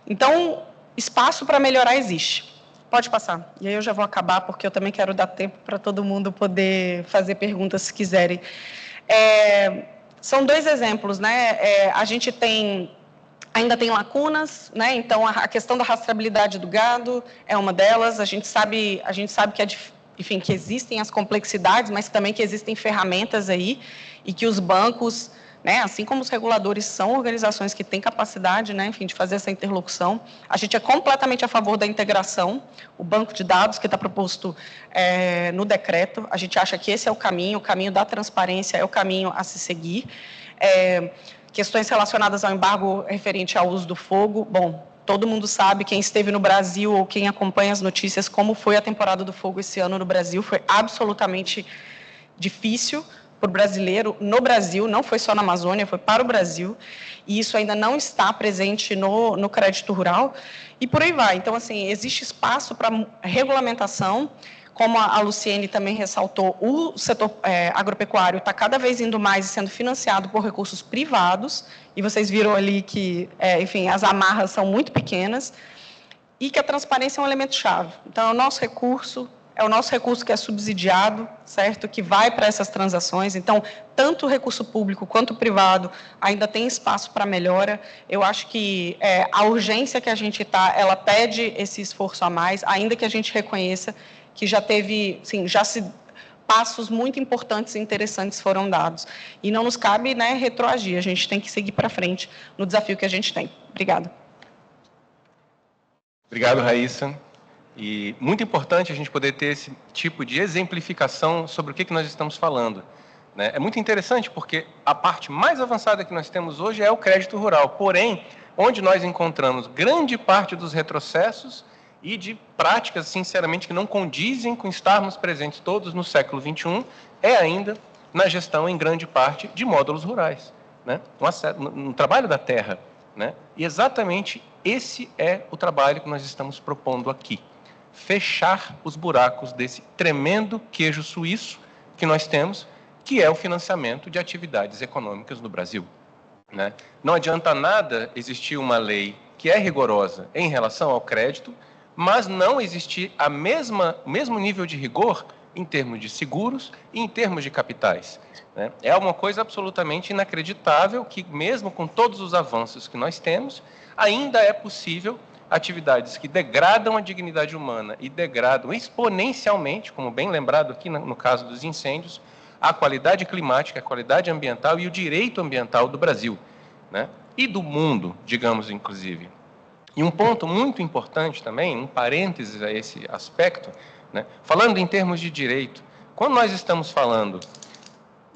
Então, espaço para melhorar existe. Pode passar. E aí eu já vou acabar, porque eu também quero dar tempo para todo mundo poder fazer perguntas, se quiserem. São dois exemplos, né? A gente ainda tem lacunas, né? Então, a questão da rastreabilidade do gado é uma delas. A gente sabe que que existem as complexidades, mas também que existem ferramentas aí e que os bancos, né, assim como os reguladores, são organizações que têm capacidade, né, de fazer essa interlocução. A gente é completamente a favor da integração, o banco de dados que está proposto no decreto. A gente acha que esse é o caminho da transparência é o caminho a se seguir. Questões relacionadas ao embargo referente ao uso do fogo. Bom, todo mundo sabe, quem esteve no Brasil ou quem acompanha as notícias, como foi a temporada do fogo esse ano no Brasil. Foi absolutamente difícil para o brasileiro, no Brasil, não foi só na Amazônia, foi para o Brasil, e isso ainda não está presente no crédito rural, e por aí vai. Então, assim, existe espaço para regulamentação, como a Luciene também ressaltou, o setor agropecuário está cada vez indo mais e sendo financiado por recursos privados, e vocês viram ali que, as amarras são muito pequenas, e que a transparência é um elemento-chave. Então, é o nosso recurso que é subsidiado, certo? Que vai para essas transações. Então, tanto o recurso público quanto o privado ainda tem espaço para melhora. Eu acho que a urgência que a gente está, ela pede esse esforço a mais, ainda que a gente reconheça que já teve, sim, passos muito importantes e interessantes foram dados. E não nos cabe, né, retroagir, a gente tem que seguir para frente no desafio que a gente tem. Obrigada. Obrigado, Raíssa. E muito importante a gente poder ter esse tipo de exemplificação sobre o que nós estamos falando, né? É muito interessante porque a parte mais avançada que nós temos hoje é o crédito rural, porém, onde nós encontramos grande parte dos retrocessos e de práticas, sinceramente, que não condizem com estarmos presentes todos no século XXI, é ainda na gestão, em grande parte, de módulos rurais, né? No trabalho da terra, né? E exatamente esse é o trabalho que nós estamos propondo aqui. Fechar os buracos desse tremendo queijo suíço que nós temos, que é o financiamento de atividades econômicas no Brasil, né? Não adianta nada existir uma lei que é rigorosa em relação ao crédito, mas não existir o mesmo nível de rigor em termos de seguros e em termos de capitais, né? É uma coisa absolutamente inacreditável que, mesmo com todos os avanços que nós temos, ainda é possível atividades que degradam a dignidade humana e degradam exponencialmente, como bem lembrado aqui no caso dos incêndios, a qualidade climática, a qualidade ambiental e o direito ambiental do Brasil, né? E do mundo, digamos, inclusive. E um ponto muito importante também, um parênteses a esse aspecto, né? Falando em termos de direito, quando nós estamos falando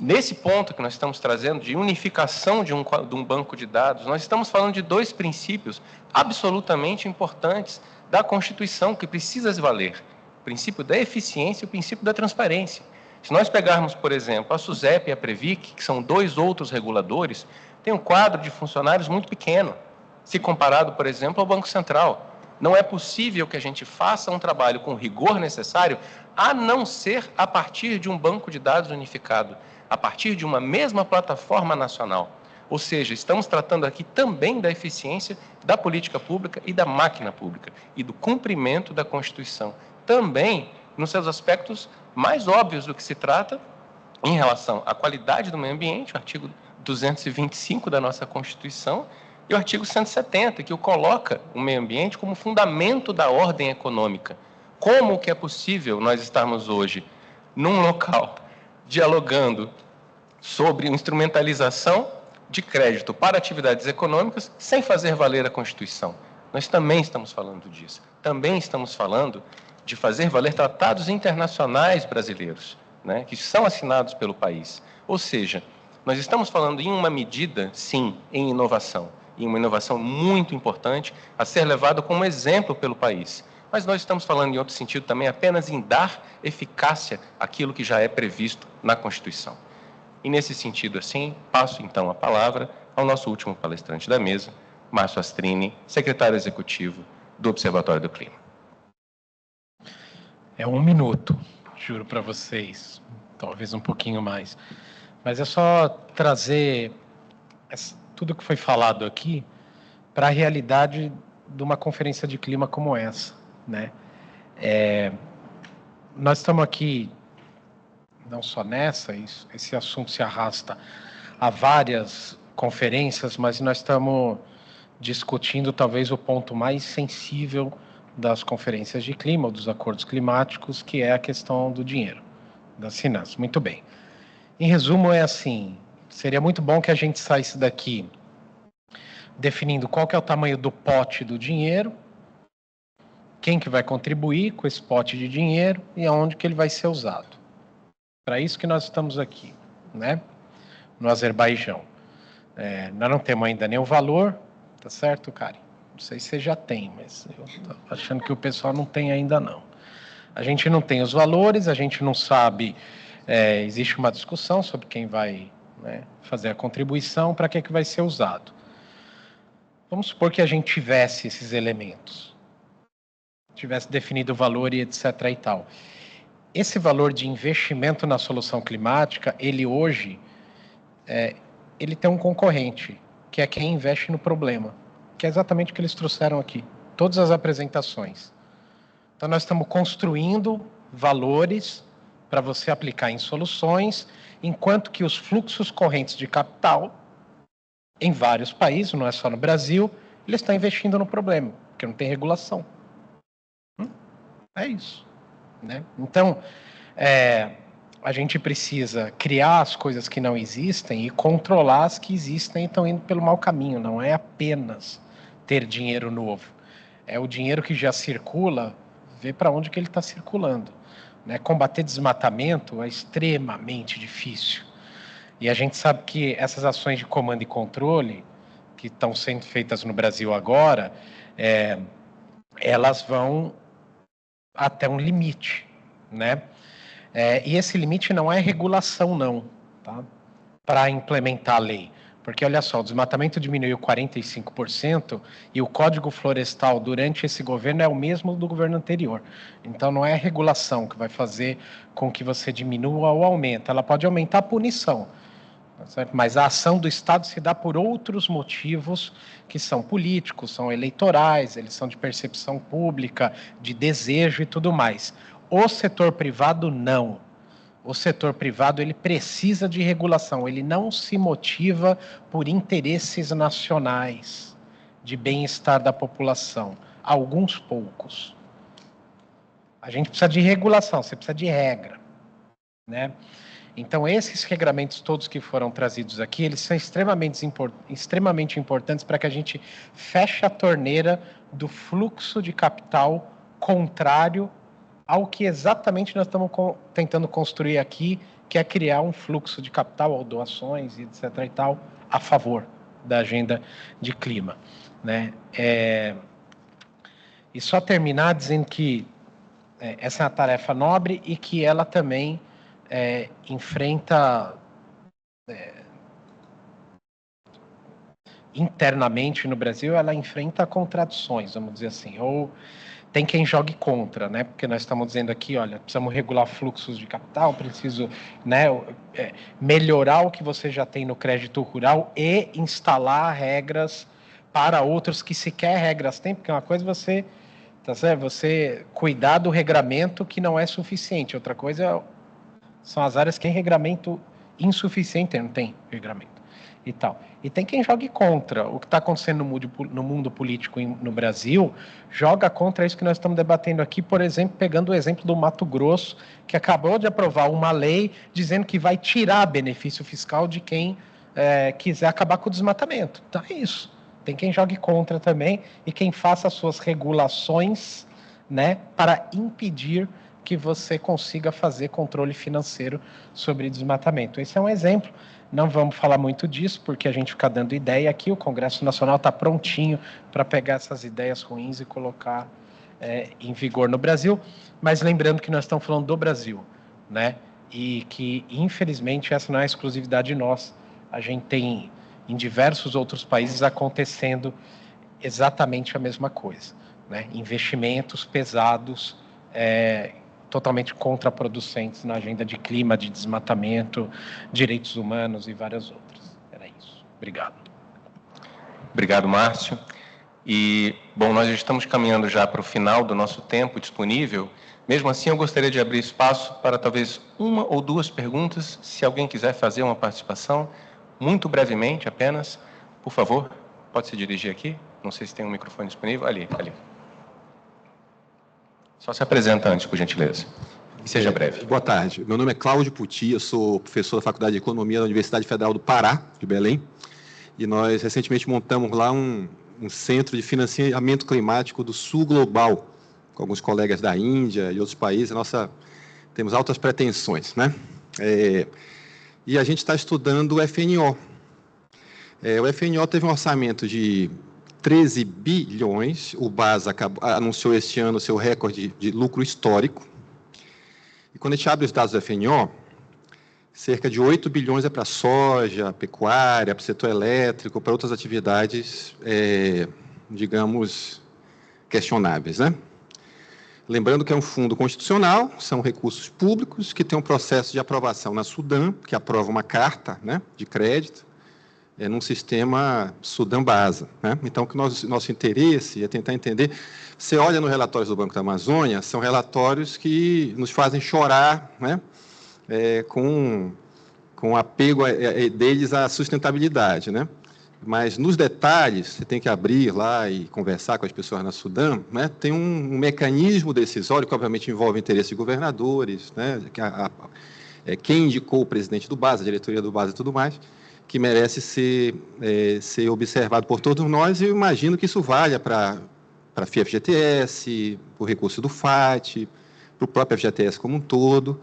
nesse ponto que nós estamos trazendo de unificação de um banco de dados, nós estamos falando de dois princípios absolutamente importantes da Constituição que precisa valer: o princípio da eficiência e o princípio da transparência. Se nós pegarmos, por exemplo, a SUSEP e a Previc, que são dois outros reguladores, tem um quadro de funcionários muito pequeno, se comparado, por exemplo, ao Banco Central. Não é possível que a gente faça um trabalho com o rigor necessário, a não ser a partir de um banco de dados unificado, a partir de uma mesma plataforma nacional. Ou seja, estamos tratando aqui também da eficiência da política pública e da máquina pública, e do cumprimento da Constituição, também nos seus aspectos mais óbvios do que se trata em relação à qualidade do meio ambiente, o artigo 225 da nossa Constituição, e o artigo 170, que o coloca o meio ambiente como fundamento da ordem econômica. Como que é possível nós estarmos hoje num local dialogando sobre instrumentalização de crédito para atividades econômicas sem fazer valer a Constituição? Nós também estamos falando disso. Também estamos falando de fazer valer tratados internacionais brasileiros, né, que são assinados pelo país. Ou seja, nós estamos falando em uma medida, sim, em inovação, e uma inovação muito importante a ser levada como exemplo pelo país. Mas nós estamos falando, em outro sentido, também apenas em dar eficácia àquilo que já é previsto na Constituição. E, nesse sentido, assim, passo, então, a palavra ao nosso último palestrante da mesa, Márcio Astrini, secretário executivo do Observatório do Clima. É 1 minuto, juro para vocês, talvez um pouquinho mais. Mas é só trazer tudo que foi falado aqui para a realidade de uma conferência de clima como essa, né? Nós estamos aqui, não só nessa, esse assunto se arrasta a várias conferências, mas nós estamos discutindo talvez o ponto mais sensível das conferências de clima, ou dos acordos climáticos, que é a questão do dinheiro, das finanças. Muito bem. Em resumo, é assim, seria muito bom que a gente saísse daqui definindo qual que é o tamanho do pote do dinheiro, quem que vai contribuir com esse pote de dinheiro e aonde que ele vai ser usado. Para isso que nós estamos aqui, né? No Azerbaijão. Nós não temos ainda nenhum valor, tá certo, Karen? Não sei se você já tem, mas eu estou achando que o pessoal não tem ainda não. A gente não tem os valores, a gente não sabe, existe uma discussão sobre quem vai, né, fazer a contribuição, para que vai ser usado. Vamos supor que a gente tivesse esses elementos, tivesse definido o valor e etc. e tal. Esse valor de investimento na solução climática, ele hoje, ele tem um concorrente, que é quem investe no problema, que é exatamente o que eles trouxeram aqui, todas as apresentações. Então, nós estamos construindo valores para você aplicar em soluções, enquanto que os fluxos correntes de capital, em vários países, não é só no Brasil, eles estão investindo no problema, porque não tem regulação. É isso, né? Então, a gente precisa criar as coisas que não existem e controlar as que existem e estão indo pelo mau caminho. Não é apenas ter dinheiro novo. É o dinheiro que já circula, ver para onde que ele está circulando, né? Combater desmatamento é extremamente difícil. E a gente sabe que essas ações de comando e controle, que estão sendo feitas no Brasil agora, elas vão até um limite, né? E esse limite não é regulação, não, tá? Para implementar a lei. Porque, olha só, o desmatamento diminuiu 45% e o Código Florestal durante esse governo é o mesmo do governo anterior. Então, não é a regulação que vai fazer com que você diminua ou aumente. Ela pode aumentar a punição, tá certo? Mas a ação do Estado se dá por outros motivos que são políticos, são eleitorais, eles são de percepção pública, de desejo e tudo mais. O setor privado, não. O setor privado, ele precisa de regulação, ele não se motiva por interesses nacionais de bem-estar da população, alguns poucos. A gente precisa de regulação, você precisa de regra, né? Então, esses regramentos todos que foram trazidos aqui, eles são extremamente importantes para que a gente feche a torneira do fluxo de capital contrário ao que exatamente nós estamos tentando construir aqui, que é criar um fluxo de capital ou doações, etc. e tal, a favor da agenda de clima, né? E só terminar dizendo que essa é uma tarefa nobre e que ela também enfrenta internamente no Brasil, ela enfrenta contradições, vamos dizer assim, ou tem quem jogue contra, né? Porque nós estamos dizendo aqui, olha, precisamos regular fluxos de capital, preciso, né, melhorar o que você já tem no crédito rural e instalar regras para outros que sequer regras têm, porque uma coisa você, tá certo? Você cuidar do regramento que não é suficiente, outra coisa são as áreas que tem regramento insuficiente, não tem regramento e tal. E tem quem jogue contra. O que está acontecendo no mundo político no Brasil joga contra isso que nós estamos debatendo aqui, por exemplo, pegando o exemplo do Mato Grosso, que acabou de aprovar uma lei dizendo que vai tirar benefício fiscal de quem quiser acabar com o desmatamento. Então é isso. Tem quem jogue contra também e quem faça as suas regulações, né, para impedir que você consiga fazer controle financeiro sobre desmatamento. Esse é um exemplo. Não vamos falar muito disso, porque a gente fica dando ideia aqui, o Congresso Nacional está prontinho para pegar essas ideias ruins e colocar em vigor no Brasil, mas lembrando que nós estamos falando do Brasil, né? E que, infelizmente, essa não é a exclusividade nossa. A gente tem, em diversos outros países, acontecendo exatamente a mesma coisa, né? Investimentos pesados, totalmente contraproducentes na agenda de clima, de desmatamento, direitos humanos e várias outras. Era isso. Obrigado. Obrigado, Márcio. E, bom, nós já estamos caminhando já para o final do nosso tempo disponível. Mesmo assim, eu gostaria de abrir espaço para talvez uma ou duas perguntas, se alguém quiser fazer uma participação, muito brevemente apenas. Por favor, pode se dirigir aqui. Não sei se tem um microfone disponível. Ali. Só se apresenta antes, por gentileza. E seja breve. Boa tarde. Meu nome é Cláudio Puti, eu sou professor da Faculdade de Economia da Universidade Federal do Pará, de Belém. E nós recentemente montamos lá um centro de financiamento climático do Sul Global, com alguns colegas da Índia e outros países. Temos altas pretensões, né? E a gente está estudando o FNO. O FNO teve um orçamento de 13 bilhões, o BASA anunciou este ano seu recorde de lucro histórico. E quando a gente abre os dados do FNO, cerca de 8 bilhões é para soja, pecuária, para o setor elétrico, para outras atividades, digamos, questionáveis, né? Lembrando que é um fundo constitucional, são recursos públicos que tem um processo de aprovação na Sudam, que aprova uma carta, né, de crédito, num sistema Sudam-Basa, né? Então, que nosso interesse é tentar entender. Você olha nos relatórios do Banco da Amazônia, são relatórios que nos fazem chorar, né? Com apego deles à sustentabilidade, né? Mas, nos detalhes, você tem que abrir lá e conversar com as pessoas na Sudam, né? Tem um mecanismo decisório que, obviamente, envolve interesse de governadores, né? Quem indicou o presidente do BASA, a diretoria do BASA e tudo mais, que merece ser observado por todos nós, e eu imagino que isso valha para a FIA-FGTS, para o recurso do FAT, para o próprio FGTS como um todo,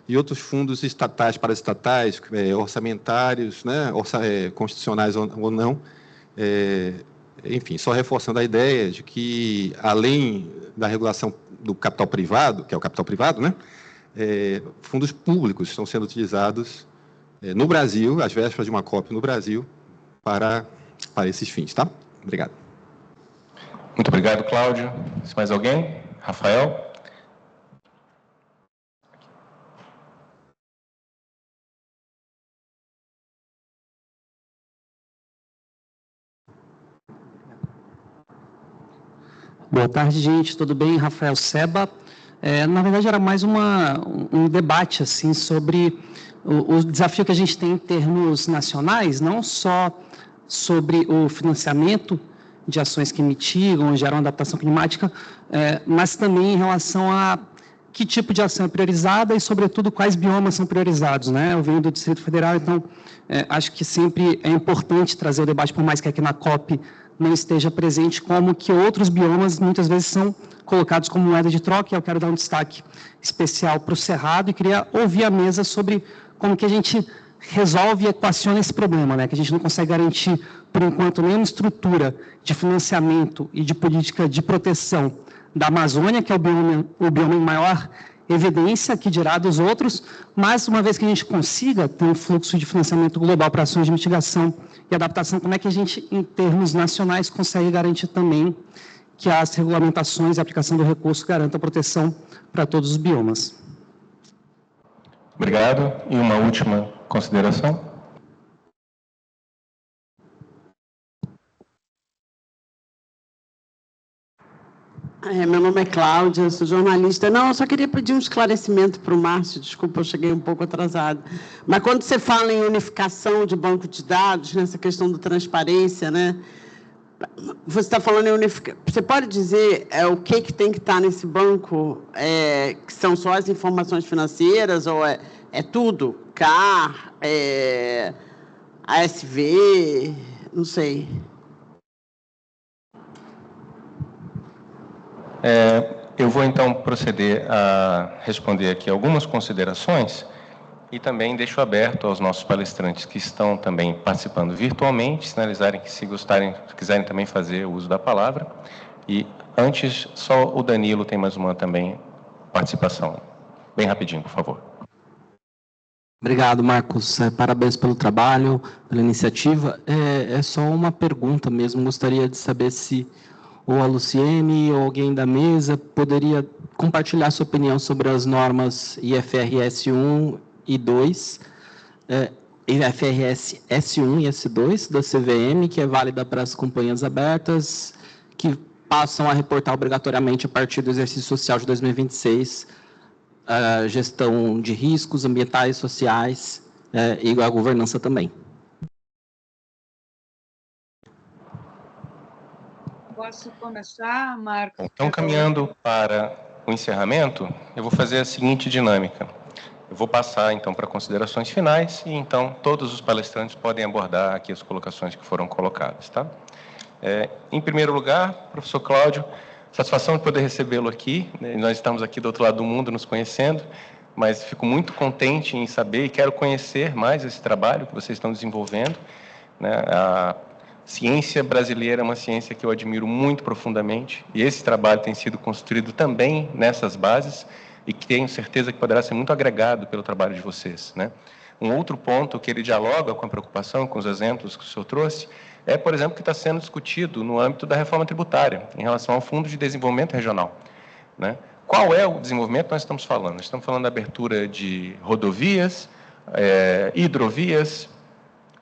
e outros fundos estatais, paraestatais, orçamentários, né, constitucionais ou não. Enfim, só reforçando a ideia de que, além da regulação do capital privado, que é o capital privado, né, fundos públicos estão sendo utilizados no Brasil, às vésperas de uma COP no Brasil, para esses fins, tá? Obrigado. Muito obrigado, Cláudio. Mais alguém? Rafael? Boa tarde, gente. Tudo bem? Rafael Seba, Na verdade, era mais um debate assim, sobre o desafio que a gente tem em termos nacionais, não só sobre o financiamento de ações que mitigam, geram adaptação climática, mas também em relação a que tipo de ação é priorizada e, sobretudo, quais biomas são priorizados, né? Eu venho do Distrito Federal, então acho que sempre é importante trazer o debate, por mais que aqui na COP não esteja presente, como que outros biomas muitas vezes são colocados como moeda de troca. Eu quero dar um destaque especial para o Cerrado e queria ouvir a mesa sobre como que a gente resolve e equaciona esse problema, né? Que a gente não consegue garantir, por enquanto, nenhuma estrutura de financiamento e de política de proteção da Amazônia, que é o bioma em maior evidência, que dirá dos outros, mas uma vez que a gente consiga ter um fluxo de financiamento global para ações de mitigação e adaptação, como é que a gente, em termos nacionais, consegue garantir também que as regulamentações e a aplicação do recurso garantam proteção para todos os biomas? Obrigado. E uma última consideração? Meu nome é Cláudia, sou jornalista. Não, eu só queria pedir um esclarecimento para o Márcio, desculpa, eu cheguei um pouco atrasado. Mas quando você fala em unificação de banco de dados, nessa questão da transparência, né? Você está falando em unificação. Você pode dizer o que tem que estar nesse banco, que são só as informações financeiras, ou é tudo? CAR, ASV, não sei. Eu vou, então, proceder a responder aqui algumas considerações e também deixo aberto aos nossos palestrantes que estão também participando virtualmente, sinalizarem que, se quiserem também fazer o uso da palavra. E, antes, só o Danilo tem mais uma também participação. Bem rapidinho, por favor. Obrigado, Marcos. Parabéns pelo trabalho, pela iniciativa. É só uma pergunta mesmo. Gostaria de saber se ou a Luciene ou alguém da mesa poderia compartilhar sua opinião sobre as normas IFRS 1 e 2, IFRS S1 e S2 da CVM, que é válida para as companhias abertas, que passam a reportar obrigatoriamente a partir do exercício social de 2026 a gestão de riscos ambientais, sociais e a governança também. Posso começar, Marcos? Então, caminhando para o encerramento, eu vou fazer a seguinte dinâmica. Eu vou passar, então, para considerações finais e, então, todos os palestrantes podem abordar aqui as colocações que foram colocadas, tá? Em primeiro lugar, professor Cláudio, satisfação de poder recebê-lo aqui. Nós estamos aqui do outro lado do mundo nos conhecendo, mas fico muito contente em saber e quero conhecer mais esse trabalho que vocês estão desenvolvendo, né? A ciência brasileira é uma ciência que eu admiro muito profundamente e esse trabalho tem sido construído também nessas bases e que tenho certeza que poderá ser muito agregado pelo trabalho de vocês, né? Um outro ponto que ele dialoga com a preocupação, com os exemplos que o senhor trouxe, por exemplo, que está sendo discutido no âmbito da reforma tributária, em relação ao Fundo de Desenvolvimento Regional, né? Qual é o desenvolvimento que nós estamos falando? Nós estamos falando da abertura de rodovias, hidrovias,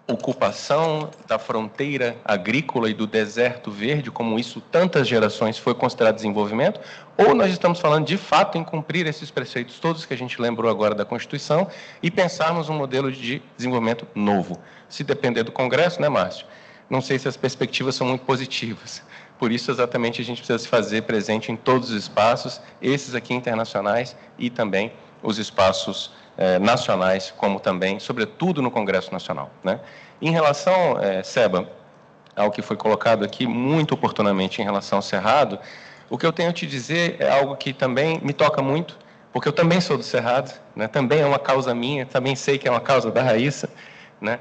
ocupação da fronteira agrícola e do deserto verde, como isso tantas gerações foi considerado desenvolvimento, ou nós estamos falando de fato em cumprir esses preceitos todos que a gente lembrou agora da Constituição e pensarmos um modelo de desenvolvimento novo. Se depender do Congresso, né, Márcio? Não sei se as perspectivas são muito positivas. Por isso, exatamente, a gente precisa se fazer presente em todos os espaços, esses aqui internacionais e também os espaços nacionais, como também, sobretudo, no Congresso Nacional, né? Em relação, Seba, ao que foi colocado aqui muito oportunamente em relação ao Cerrado, o que eu tenho a te dizer é algo que também me toca muito, porque eu também sou do Cerrado, né? Também é uma causa minha, também sei que é uma causa da Raíssa, né?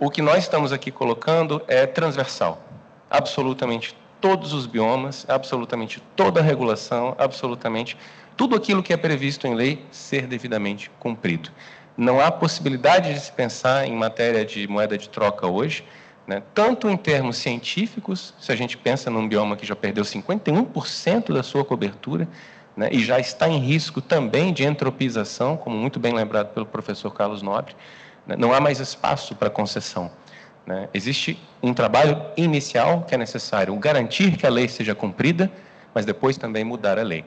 O que nós estamos aqui colocando é transversal, absolutamente todos os biomas, absolutamente toda a regulação, absolutamente tudo aquilo que é previsto em lei ser devidamente cumprido. Não há possibilidade de se pensar em matéria de moeda de troca hoje, né? Tanto em termos científicos, se a gente pensa num bioma que já perdeu 51% da sua cobertura, né? E já está em risco também de entropização, como muito bem lembrado pelo professor Carlos Nobre, né? Não há mais espaço para concessão, né? Existe um trabalho inicial que é necessário garantir que a lei seja cumprida, mas depois também mudar a lei.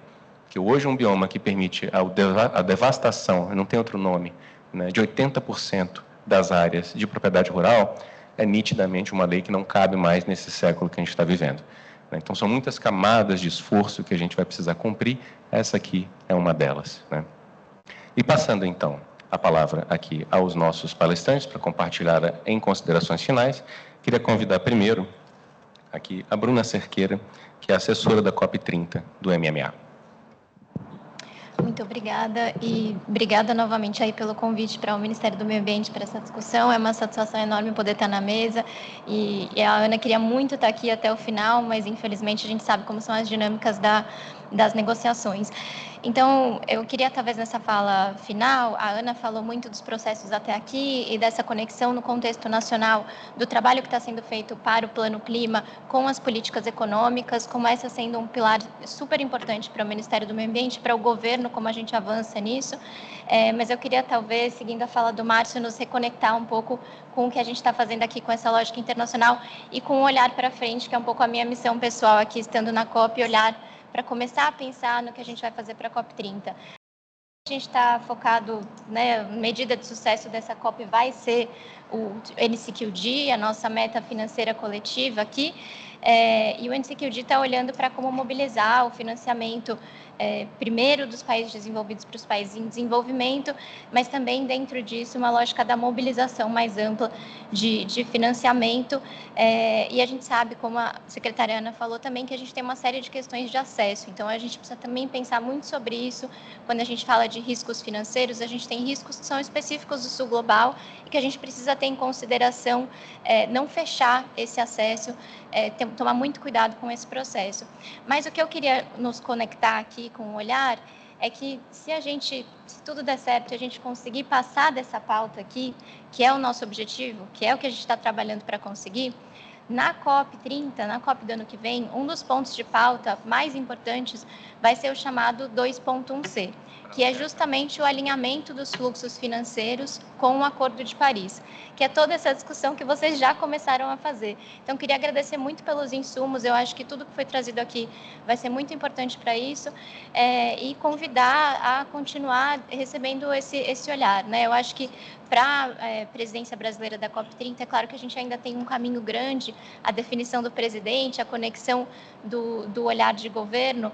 que hoje um bioma que permite a devastação, não tem outro nome, né, de 80% das áreas de propriedade rural, é nitidamente uma lei que não cabe mais nesse século que a gente está vivendo. Então, são muitas camadas de esforço que a gente vai precisar cumprir, essa aqui é uma delas, né? E passando, então, a palavra aqui aos nossos palestrantes para compartilhar em considerações finais, queria convidar primeiro aqui a Bruna Cerqueira, que é assessora da COP30 do MMA. Muito obrigada e obrigada novamente aí pelo convite para o Ministério do Meio Ambiente para essa discussão. É uma satisfação enorme poder estar na mesa e a Ana queria muito estar aqui até o final, mas infelizmente a gente sabe como são as dinâmicas das negociações. Então, eu queria, talvez, nessa fala final, a Ana falou muito dos processos até aqui e dessa conexão no contexto nacional do trabalho que está sendo feito para o Plano Clima com as políticas econômicas, como essa sendo um pilar super importante para o Ministério do Meio Ambiente, para o governo, como a gente avança nisso. Mas eu queria, talvez, seguindo a fala do Márcio, nos reconectar um pouco com o que a gente está fazendo aqui com essa lógica internacional e com um olhar para frente, que é um pouco a minha missão pessoal aqui, estando na COP, olhar para começar a pensar no que a gente vai fazer para a COP30. A gente está focado, né, a medida de sucesso dessa COP vai ser o NCQD, a nossa meta financeira coletiva aqui, e o NCQD está olhando para como mobilizar o financiamento primeiro dos países desenvolvidos para os países em desenvolvimento, mas também dentro disso uma lógica da mobilização mais ampla de financiamento, e a gente sabe, como a secretária Ana falou também, que a gente tem uma série de questões de acesso, então a gente precisa também pensar muito sobre isso. Quando a gente fala de riscos financeiros, a gente tem riscos que são específicos do sul global e que a gente precisa ter em consideração, não fechar esse acesso, tomar muito cuidado com esse processo. Mas o que eu queria nos conectar aqui com o olhar é que se tudo der certo, a gente conseguir passar dessa pauta aqui, que é o nosso objetivo, que é o que a gente está trabalhando para conseguir, na COP30, na COP do ano que vem, um dos pontos de pauta mais importantes vai ser o chamado 2.1C, que é justamente o alinhamento dos fluxos financeiros com o Acordo de Paris, que é toda essa discussão que vocês já começaram a fazer. Então, queria agradecer muito pelos insumos, eu acho que tudo que foi trazido aqui vai ser muito importante para isso, e convidar a continuar recebendo esse olhar, né? Eu acho que para a presidência brasileira da COP30, é claro que a gente ainda tem um caminho grande, a definição do presidente, a conexão do olhar de governo,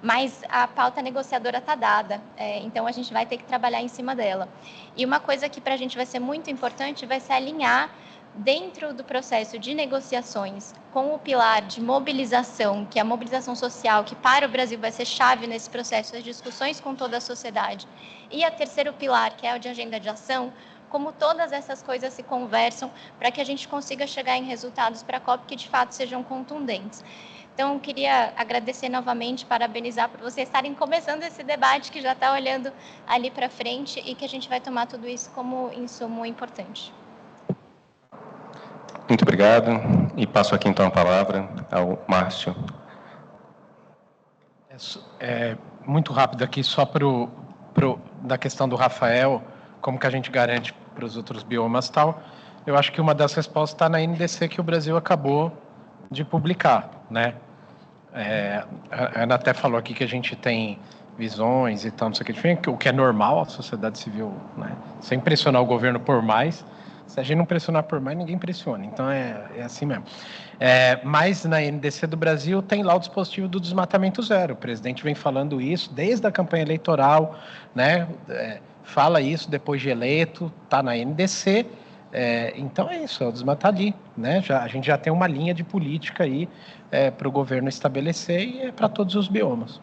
mas a pauta negociadora está dada, então a gente vai ter que trabalhar em cima dela. E uma coisa que para a gente vai ser muito importante vai ser alinhar dentro do processo de negociações com o pilar de mobilização, que é a mobilização social, que para o Brasil vai ser chave nesse processo, as discussões com toda a sociedade, e a terceiro pilar, que é o de agenda de ação, como todas essas coisas se conversam para que a gente consiga chegar em resultados para a COP que de fato sejam contundentes. Então, eu queria agradecer novamente, parabenizar por vocês estarem começando esse debate que já está olhando ali para frente e que a gente vai tomar tudo isso como insumo importante. Muito obrigado. E passo aqui, então, a palavra ao Márcio. Muito rápido aqui, só da questão do Rafael, como que a gente garante para os outros biomas e tal. Eu acho que uma das respostas está na NDC que o Brasil acabou de publicar, né? A Ana até falou aqui que a gente tem visões e tal, não sei o que, o que é normal, a sociedade civil, né? Sem pressionar o governo por mais. Se a gente não pressionar por mais, ninguém pressiona. Então, é assim mesmo. Mas na NDC do Brasil tem lá o dispositivo do desmatamento zero. O presidente vem falando isso desde a campanha eleitoral, né? Fala isso depois de eleito, está na NDC. Então é isso, é o desmatar ali, né? A gente já tem uma linha de política aí para o governo estabelecer e é para todos os biomas.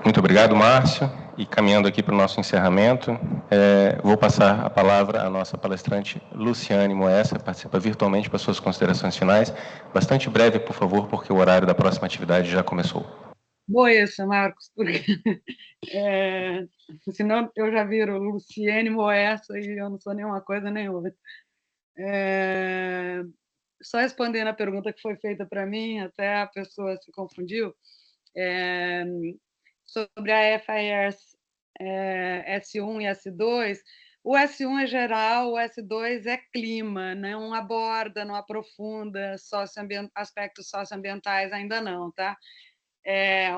Muito obrigado, Márcio. E caminhando aqui para o nosso encerramento, vou passar a palavra à nossa palestrante Luciane Moessa, que participa virtualmente para suas considerações finais. Bastante breve, por favor, porque o horário da próxima atividade já começou. Boa essa, Marcos, porque senão eu já viro Luciane Moessa e eu não sou nenhuma coisa nem outra. Só respondendo a pergunta que foi feita para mim, até a pessoa se confundiu, sobre a FIRS S1 e S2, O S1 é geral, o S2 é clima, não aborda, não aprofunda aspectos socioambientais, ainda não, tá?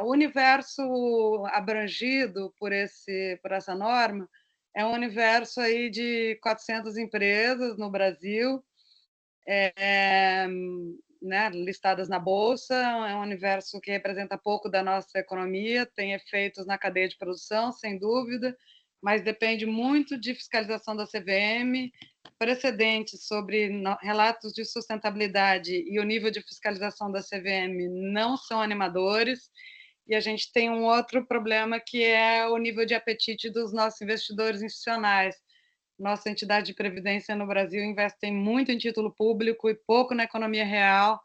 O universo abrangido por essa norma é um universo aí de 400 empresas no Brasil, né, listadas na Bolsa, é um universo que representa pouco da nossa economia, tem efeitos na cadeia de produção, sem dúvida, mas depende muito de fiscalização da CVM, precedentes sobre relatos de sustentabilidade e o nível de fiscalização da CVM não são animadores, e a gente tem um outro problema que é o nível de apetite dos nossos investidores institucionais. Nossa entidade de previdência no Brasil investe muito em título público e pouco na economia real,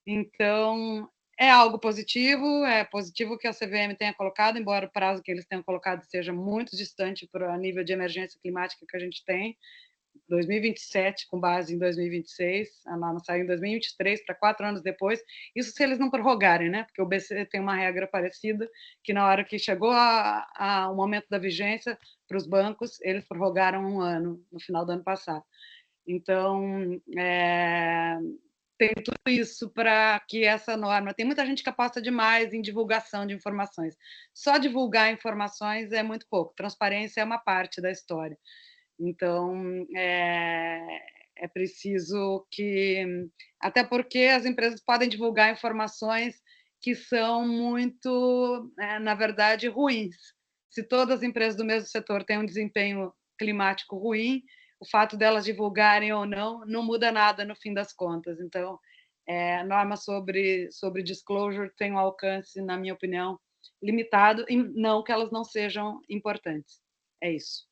então é algo positivo, é positivo que a CVM tenha colocado, embora o prazo que eles tenham colocado seja muito distante para o nível de emergência climática que a gente tem, 2027, com base em 2026, a norma saiu em 2023, para 4 anos depois, isso se eles não prorrogarem, né? Porque o BC tem uma regra parecida, que na hora que chegou o momento da vigência para os bancos, eles prorrogaram 1 ano, no final do ano passado. Então, tem tudo isso para que essa norma... Tem muita gente que aposta demais em divulgação de informações. Só divulgar informações é muito pouco, transparência é uma parte da história. Então, é preciso que... Até porque as empresas podem divulgar informações que são muito, na verdade, ruins. Se todas as empresas do mesmo setor têm um desempenho climático ruim, o fato delas divulgarem ou não muda nada no fim das contas. Então, a norma sobre disclosure tem um alcance, na minha opinião, limitado, e não que elas não sejam importantes. É isso.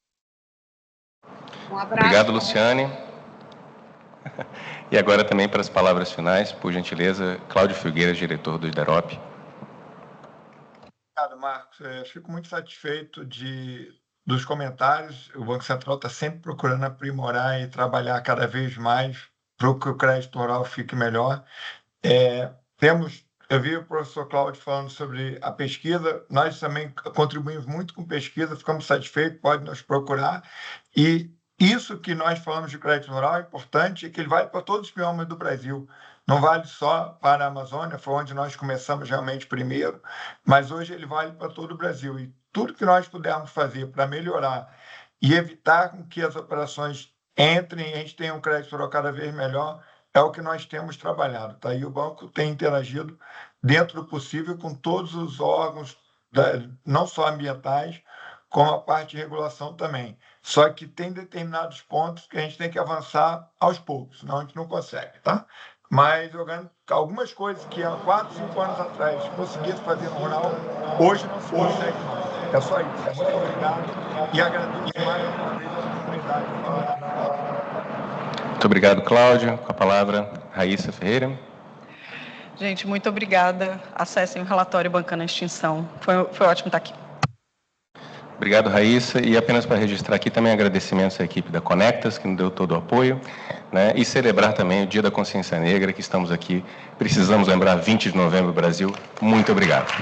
Um abraço. Obrigado, Luciane. E agora também para as palavras finais, por gentileza, Cláudio Filgueiras, diretor do IDEROP. Obrigado, Marcos. Fico muito satisfeito dos comentários. O Banco Central está sempre procurando aprimorar e trabalhar cada vez mais para que o crédito rural fique melhor. Eu vi o professor Cláudio falando sobre a pesquisa, nós também contribuímos muito com pesquisa, ficamos satisfeitos, pode nos procurar, e isso que nós falamos de crédito rural é importante, é que ele vale para todos os biomas do Brasil, não vale só para a Amazônia, foi onde nós começamos realmente primeiro, mas hoje ele vale para todo o Brasil, e tudo que nós pudermos fazer para melhorar e evitar que as operações entrem e a gente tenha um crédito rural cada vez melhor, é o que nós temos trabalhado, tá? E o banco tem interagido dentro do possível com todos os órgãos, não só ambientais, como a parte de regulação também. Só que tem determinados pontos que a gente tem que avançar aos poucos, senão a gente não consegue, tá? Mas algumas coisas que há 4, 5 anos atrás conseguia fazer no rural, hoje não se consegue mais. É só isso. Muito obrigado e agradeço mais uma vez a oportunidade de falar. Muito obrigado, Cláudio. Com a palavra, Raíssa Ferreira. Gente, muito obrigada. Acessem o relatório Bancando a Extinção. Foi ótimo estar aqui. Obrigado, Raíssa. E apenas para registrar aqui também agradecimentos à equipe da Conectas, que nos deu todo o apoio, né? E celebrar também o Dia da Consciência Negra, que estamos aqui. Precisamos lembrar, 20 de novembro, Brasil. Muito obrigado.